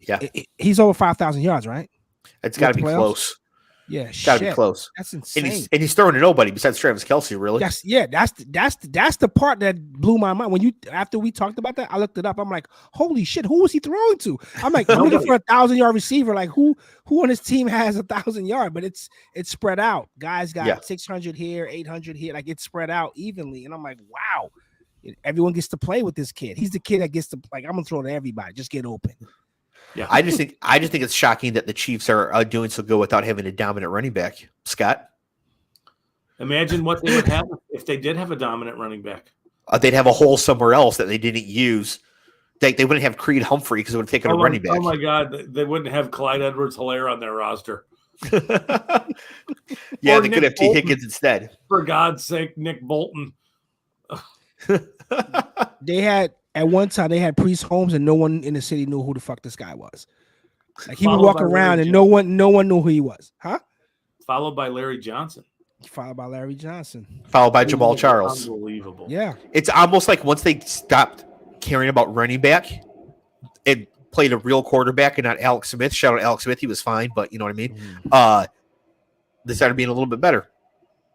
Yeah, he's over 5,000 yards, right? It's got to be close. Yeah, it's got to be close. That's insane. And he's throwing to nobody besides Travis Kelce, really. That's the part that blew my mind. After we talked about that, I looked it up. I'm like, holy shit, who was he throwing to? I'm like, I'm looking for a 1,000-yard receiver. Like who on his team has 1,000 yard? But it's spread out. Guys got 600 here, 800 here. Like it's spread out evenly. And I'm like, wow. Everyone gets to play with this kid. He's the kid that gets to, like, I'm gonna throw to everybody. Just get open. Yeah, I just think it's shocking that the Chiefs are doing so good without having a dominant running back. Scott, imagine what they would have if they did have a dominant running back. They'd have a hole somewhere else that they didn't use. They wouldn't have Creed Humphrey because it would have taken a running back. Oh my God, they wouldn't have Clyde Edwards-Helaire on their roster. Yeah, they could have T. Higgins instead. For God's sake, Nick Bolton. At one time they had Priest Holmes and no one in the city knew who the fuck this guy was. Like he would walk around and no one knew who he was. Huh? Followed by Larry Johnson. Followed by Larry Johnson. Followed by Jamal Charles. Unbelievable. Yeah. It's almost like once they stopped caring about running back and played a real quarterback and not Alex Smith. Shout out Alex Smith. He was fine, but you know what I mean? They started being a little bit better.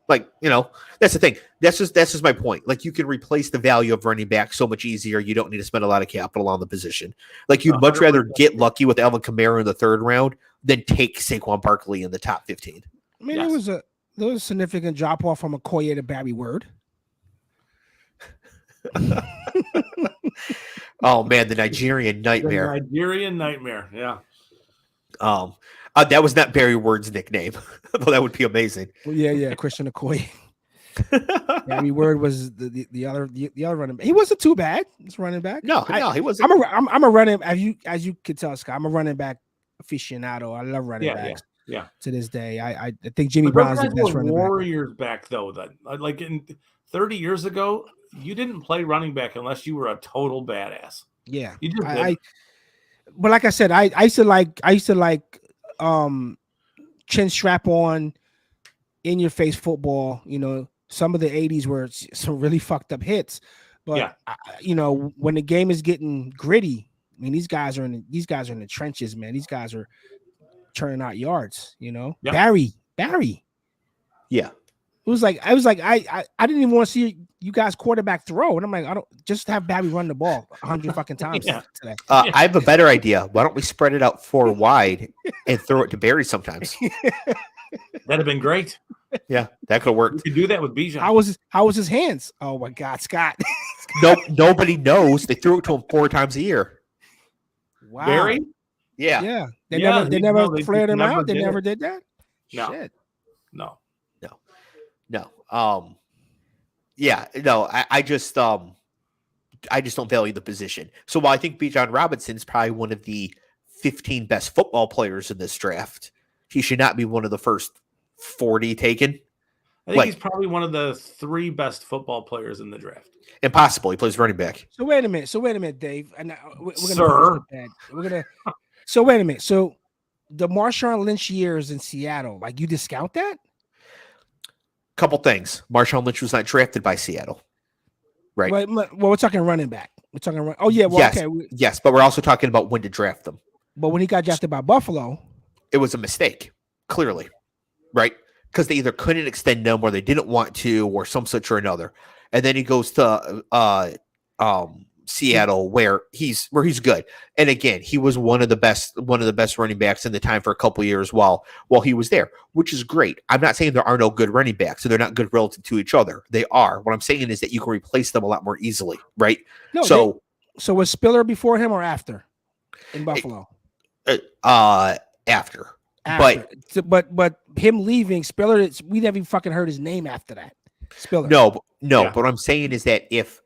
Like, that's the thing. That's just my point. Like, you can replace the value of running back so much easier. You don't need to spend a lot of capital on the position. Like, you'd much rather get lucky with Alvin Kamara in the third round than take Saquon Barkley in the top 15. I mean, there was a significant drop off from Okoye to Barry Word. Oh man, the Nigerian nightmare. The Nigerian nightmare. Yeah. That was not Barry Word's nickname, though that would be amazing. Well, yeah, Christian Okoye. Barry Word was the other running back. He wasn't too bad. He's running back. No, he wasn't. I'm a running, as you can tell, Scott. I'm a running back aficionado. I love running backs. Yeah. To this day, I think Jimmy Brown's the best running back. Warriors back though. That like in 30 years ago, you didn't play running back unless you were a total badass. Yeah, you just did. But like I said, I used to like chin strap on, in your face football. Some of the 80s were some really fucked up hits, but when the game is getting gritty, I mean, these guys are in the trenches, man. These guys are turning out yards. Barry. Yeah. It was like I didn't even want to see you guys quarterback throw, and I'm like, I don't just have Barry run the ball 100 fucking times today. I have a better idea. Why don't we spread it out 4 wide and throw it to Barry sometimes? That'd have been great. Yeah, that could work. You could do that with Bijan. How was his hands? Oh my God, Scott. Nobody knows. They threw it to him 4 times a year. Wow. Barry? Yeah. They never flared him out. They never did that. No. Shit. No. I just don't value the position. So while I think Bijan Robinson is probably one of the 15 best football players in this draft, he should not be one of the first 40 taken. I think he's probably one of the 3 best football players in the draft. Impossible. He plays running back. So wait a minute, Dave. And Sir. So wait a minute. So the Marshawn Lynch years in Seattle, like you discount that? Couple things. Marshawn Lynch was not drafted by Seattle, right? Well, we're talking running back. We're talking. Oh yeah. Well, yes, okay. Yes, but we're also talking about when to draft them. But when he got drafted by Buffalo, it was a mistake, clearly, right? Because they either couldn't extend him, or they didn't want to, or some such or another. And then he goes to Seattle, where he's good. And again, he was one of the best running backs in the time for a couple years while he was there, which is great. I'm not saying there are no good running backs, so they're not good relative to each other. They are. What I'm saying is that you can replace them a lot more easily, right? No. So was Spiller before him or after in Buffalo? After. But him leaving Spiller, we never even fucking heard his name after that. Spiller. No. But what I'm saying is that if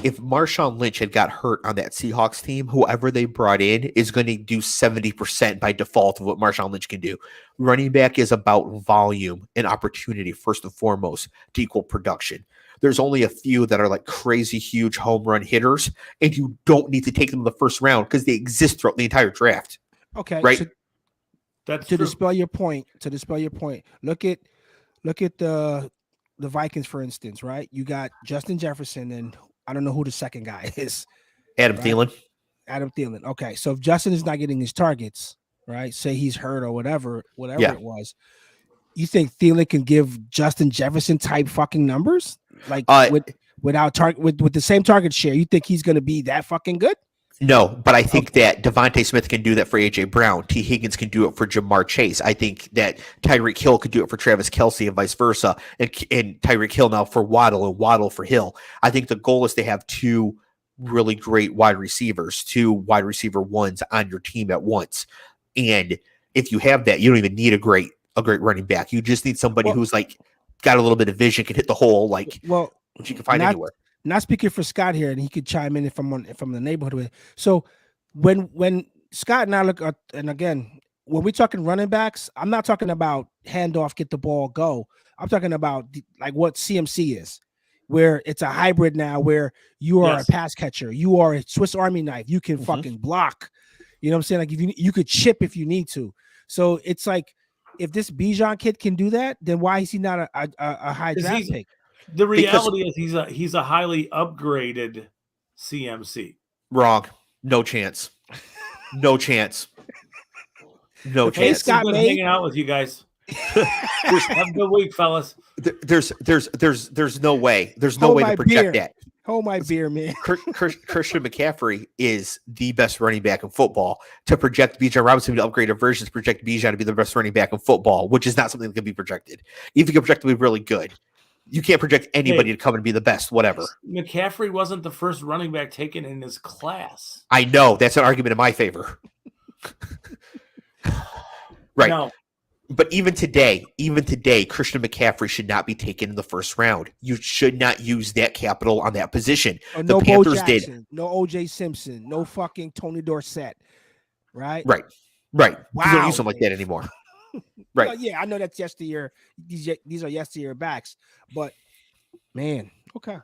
if Marshawn Lynch had got hurt on that Seahawks team, whoever they brought in is going to do 70% by default of what Marshawn Lynch can do. Running back is about volume and opportunity first and foremost to equal production. There's only a few that are like crazy huge home run hitters, and you don't need to take them in the first round because they exist throughout the entire draft. Okay, right? So That's to true. dispel your point, look at the Vikings, for instance, right? You got Justin Jefferson, and I don't know who the second guy is. Adam Right. Thielen. Adam Thielen. Okay, so if Justin is not getting his targets, right? Say he's hurt or whatever Yeah. it was. You think Thielen can give Justin Jefferson type fucking numbers? Like without target with the same target share, you think he's gonna be that fucking good? No, but I think that Devontae Smith can do that for A.J. Brown. T. Higgins can do it for Jamar Chase. I think that Tyreek Hill could do it for Travis Kelce and vice versa. And Tyreek Hill now for Waddle and Waddle for Hill. I think the goal is to have two really great wide receivers, two wide receiver ones on your team at once. And if you have that, you don't even need a great running back. You just need somebody who's like got a little bit of vision, can hit the hole, like which you can find anywhere. Not speaking for Scott here, and he could chime in if I'm in the neighborhood with it. So when Scott and I look at, and again, when we're talking running backs, I'm not talking about handoff, get the ball, go. I'm talking about like what CMC is, where it's a hybrid now, where you are a pass catcher, you are a Swiss Army knife, you can fucking block. You know what I'm saying? Like if you could chip if you need to. So it's like if this Bijan kid can do that, then why is he not a high draft pick? The reality is he's a highly upgraded CMC. Wrong. No chance. No chance. No Hey, chance. Scott, hanging out with you guys. Have a good week, fellas. There's no way. There's no way to project that. Hold my beer, man. Christian McCaffrey is the best running back in football. To project Bijan Robinson to upgrade a version to project Bijan to be the best running back in football, which is not something that can be projected. If you can project to be really good, you can't project anybody to come and be the best, whatever. McCaffrey wasn't the first running back taken in his class. I know. That's an argument in my favor. Right. No. But even today, Christian McCaffrey should not be taken in the first round. You should not use that capital on that position. No Panthers did. No O.J. Simpson. No fucking Tony Dorsett. Right? Right. Wow. You don't use them like that anymore. Right. Well, yeah, I know that's yesteryear. These are yesteryear backs. But, man, okay.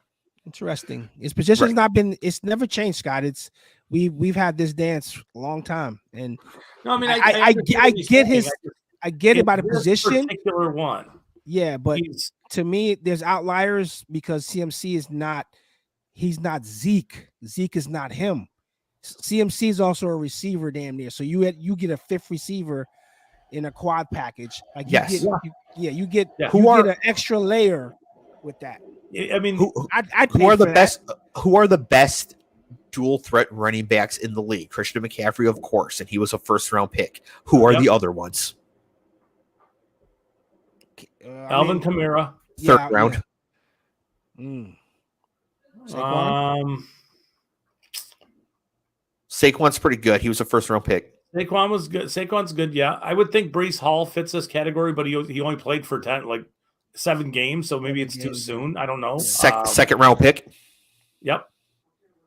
Interesting. His position's not been – it's never changed, Scott. It's we've had this dance a long time. And no, I mean, I get his – I get it about a position. Particular one. Yeah, but to me, there's outliers because CMC is not. He's not Zeke. Zeke is not him. CMC is also a receiver, damn near. So you get a fifth receiver in a quad package. Like you get an extra layer with that. I mean, who are the best? Who are the best dual threat running backs in the league? Christian McCaffrey, of course, and he was a first round pick. Who are the other ones? Alvin Kamara, third round. Saquon's pretty good. He was a first round pick. Saquon was good. Saquon's good. Yeah, I would think Breece Hall fits this category, but he only played for 7 games, so maybe it's too soon. I don't know. Second round pick. Yep.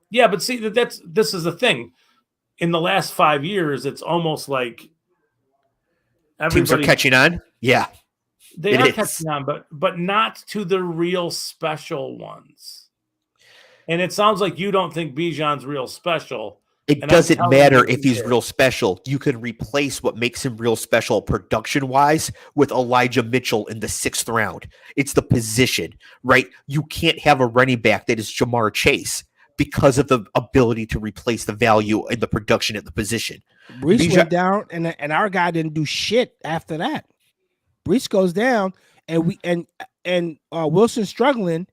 Yeah, but see this is the thing. In the last 5 years, it's almost like teams are catching on. Yeah. They are catching on, but not to the real special ones. And it sounds like you don't think Bijan's real special. It doesn't matter if he's real special. You can replace what makes him real special production-wise with Elijah Mitchell in the 6th round. It's the position, right? You can't have a running back that is Jamar Chase because of the ability to replace the value in the production at the position. Breece went down, and our guy didn't do shit after that. Breece goes down, and Wilson's struggling.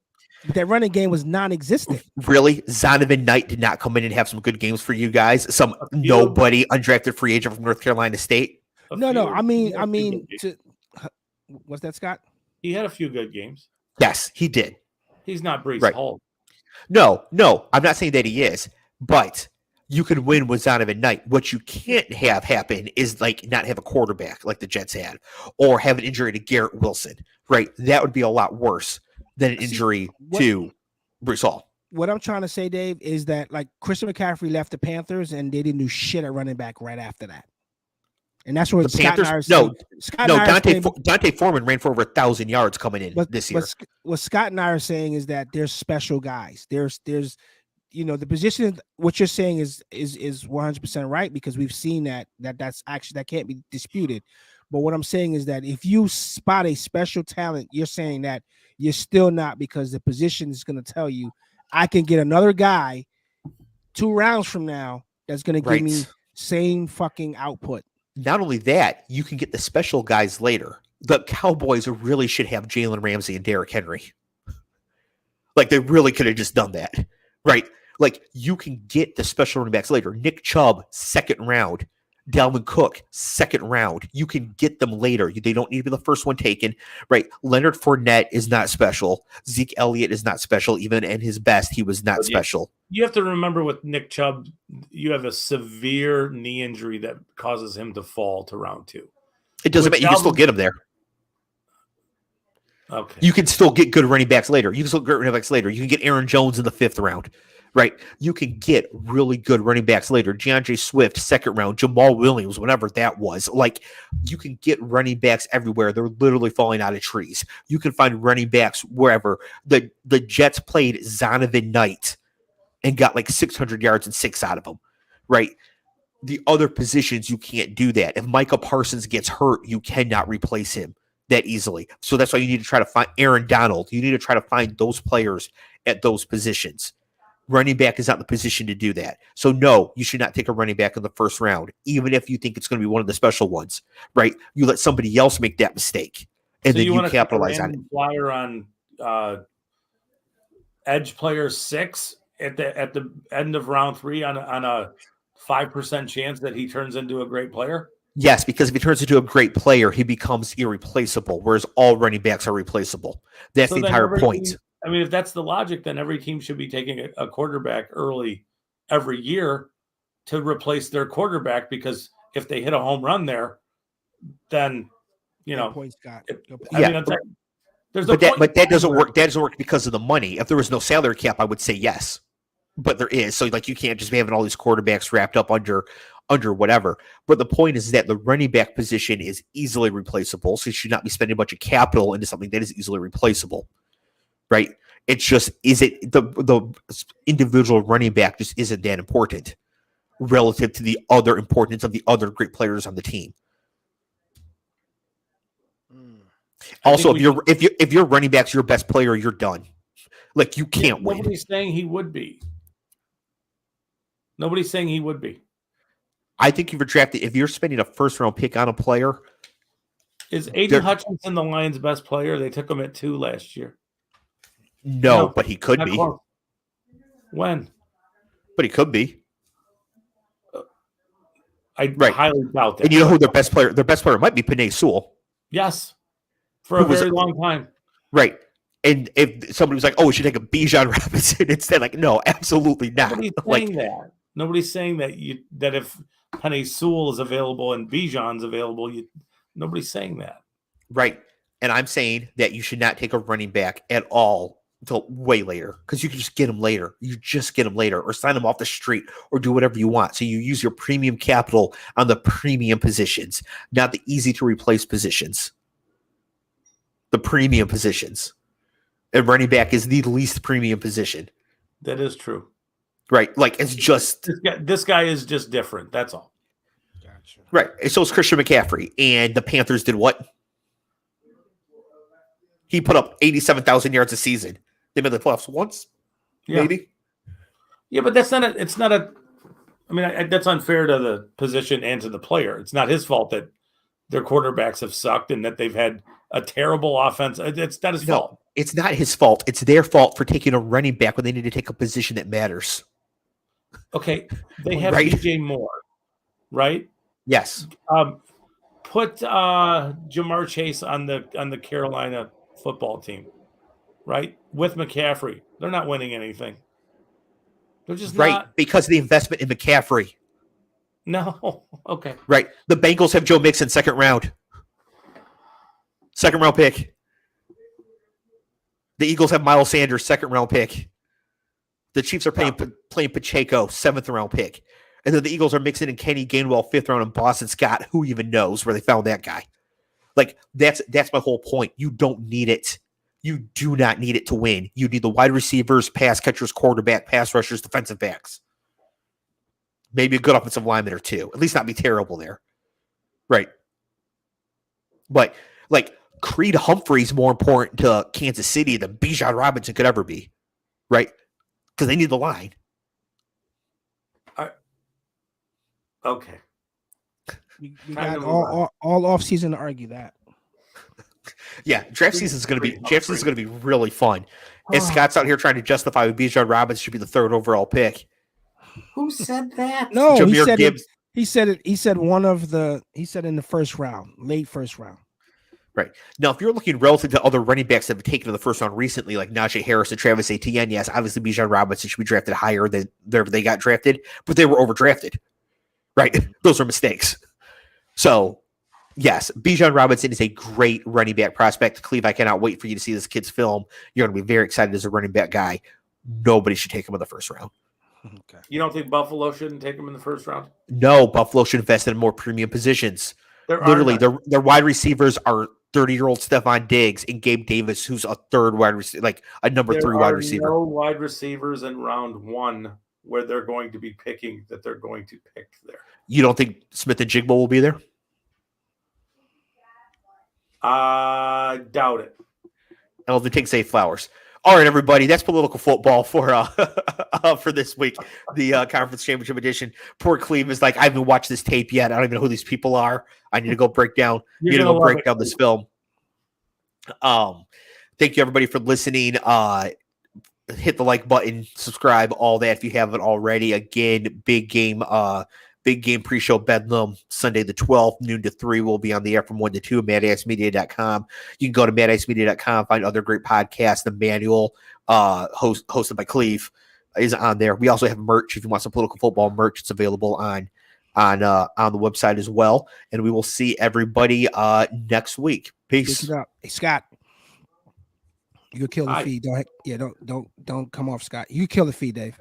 But that running game was non-existent. Really? Zonovan Knight did not come in and have some good games for you guys? Some nobody undrafted free agent from North Carolina State? No. I mean, what's that, Scott? He had a few good games. Yes, he did. He's not Breece Hall. No. I'm not saying that he is, but you can win with Zonovan Knight. What you can't have happen is like not have a quarterback like the Jets had, or have an injury to Garrett Wilson, right? That would be a lot worse than an injury to Breece Hall. what I'm trying to say, Dave, is that like Christian McCaffrey left the Panthers and they didn't do shit at running back right after that. And that's what The Scott Panthers. and I are saying. Scott No. and I are saying, Dante Foreman ran for over 1,000 yards coming in this year. what Scott and I are saying is that there's special guys. There's the position. What you're saying is 100% right, because we've seen that's actually, that can't be disputed. But what I'm saying is that if you spot a special talent, you're saying that you're still not, because the position is going to tell you, I can get another guy 2 rounds from now that's going to give me same fucking output. Not only that, you can get the special guys later. The Cowboys really should have Jalen Ramsey and Derrick Henry. Like, they really could have just done that, right? Like, you can get the special running backs later. Nick Chubb, 2nd round. Dalvin Cook, 2nd round. You can get them later. They don't need to be the first one taken, right? Leonard Fournette is not special. Zeke Elliott is not special. Even at his best, he was not special. You have to remember with Nick Chubb, you have a severe knee injury that causes him to fall to round 2. It doesn't matter. You can still get him there. Okay. You can still get good running backs later. You can still get running backs later. You can get Aaron Jones in the 5th round, right? You can get really good running backs later. DeAndre Swift, 2nd round. Jamal Williams, whatever that was. Like, you can get running backs everywhere. They're literally falling out of trees. You can find running backs wherever. The Jets played Zonovan Knight and got like 600 yards and 6 out of them, right? The other positions, you can't do that. If Micah Parsons gets hurt, you cannot replace him that easily. So that's why you need to try to find Aaron Donald. You need to try to find those players at those positions. Running back is not the position to do that. So no, you should not take a running back in the 1st round, even if you think it's going to be one of the special ones, right? You let somebody else make that mistake, and then you capitalize on it. Flyer on edge player 6 at the end of round 3 on a 5% chance that he turns into a great player. Yes, because if he turns into a great player, he becomes irreplaceable, whereas all running backs are replaceable. That's the entire point. I mean, if that's the logic, then every team should be taking a quarterback early every year to replace their quarterback, because if they hit a home run there, then, Point, Scott. But that doesn't work. That doesn't work because of the money. If there was no salary cap, I would say yes, but there is. So like, you can't just be having all these quarterbacks wrapped up under whatever. But the point is that the running back position is easily replaceable, so you should not be spending a bunch of capital into something that is easily replaceable, right? It's just, the individual running back just isn't that important relative to the other importance of the other great players on the team. Also, if your running back's your best player, you're done. Like, you can't win. Nobody's saying he would be. Nobody's saying he would be. I think if you're spending a 1st round pick on a player. Is Aiden Hutchinson the Lions' best player? They took him at 2 last year. No, but he could be. Close. When? But he could be. I highly doubt that. And you know who their best player? Their best player might be Penei Sewell. Yes, for a very long time. Right. And if somebody was like, "Oh, we should take a Bijan Robinson," instead, like, no, absolutely not. Nobody's saying that. That if Penei Sewell is available and Bijan's available, nobody's saying that. Right. And I'm saying that you should not take a running back at all until way later, because you can just get him later. You just get him later, or sign him off the street, or do whatever you want. So you use your premium capital on the premium positions, not the easy to replace positions. The premium positions. And running back is the least premium position. That is true. Right. Like, it's just... This guy is just different. That's all. Gotcha. Right. And so is Christian McCaffrey. And the Panthers did what? He put up 87,000 yards a season. They made the playoffs once, maybe. Yeah, but that's not that's unfair to the position and to the player. It's not his fault that their quarterbacks have sucked and that they've had a terrible offense. It's not his fault. It's not his fault. It's their fault for taking a running back when they need to take a position that matters. Okay, they have DJ Moore, right? Yes. Put Jamar Chase on the Carolina football team, right? With McCaffrey. They're not winning anything. They're just not. Because of the investment in McCaffrey. No. Okay. Right. The Bengals have Joe Mixon, 2nd round. 2nd round pick. The Eagles have Miles Sanders, 2nd round pick. The Chiefs are playing Pacheco, 7th round pick. And then the Eagles are mixing in Kenny Gainwell, 5th round, and Boston Scott. Who even knows where they found that guy? Like, that's my whole point. You don't need it. You do not need it to win. You need the wide receivers, pass catchers, quarterback, pass rushers, defensive backs. Maybe a good offensive lineman or two. At least not be terrible there. Right. But, like, Creed Humphrey's more important to Kansas City than Bijan Robinson could ever be. Right? Because they need the line. Okay. We got all off season to argue that. Yeah, draft season is going to be really fun. And Scott's out here trying to justify why Bijan Robinson should be the 3rd overall pick. Who said that? No, Jahmyr Gibbs. He said it. He said in the first round, late first round. Right. Now, if you're looking relative to other running backs that have taken in the first round recently, like Najee Harris and Travis Etienne, yes, obviously Bijan Robinson should be drafted higher than they got drafted, but they were overdrafted. Right. Those are mistakes. So, yes, Bijan Robinson is a great running back prospect. Cleve, I cannot wait for you to see this kid's film. You're going to be very excited as a running back guy. Nobody should take him in the first round. Okay. You don't think Buffalo shouldn't take him in the first round? No, Buffalo should invest in more premium positions. Literally, their wide receivers are 30-year-old Stephon Diggs and Gabe Davis, who's a 3rd wide receiver, like a number 3 wide receiver. There are no wide receivers in round 1 where they're going to be picking that they're going to pick there. You don't think Smith and Jigba will be there? I doubt it. Oh, they take Zay Flowers. All right, everybody, that's political football for this week, the conference championship edition. Poor Cleve is like, I haven't watched this tape yet. I don't even know who these people are. I need to go break down. Break down this film. Thank you, everybody, for listening. Hit the like button, subscribe, all that if you haven't already. Again, big game pre-show Bedlam, Sunday the 12th, noon to 3. We'll be on the air from 1 to 2 at madicemedia.com. You can go to madicemedia.com, find other great podcasts. The Manual, hosted by Cleve, is on there. We also have merch. If you want some political football merch, it's available on the website as well. And we will see everybody next week. Peace. Hey, Scott. You could kill the feed. Don't come off, Scott. You kill the feed, Dave.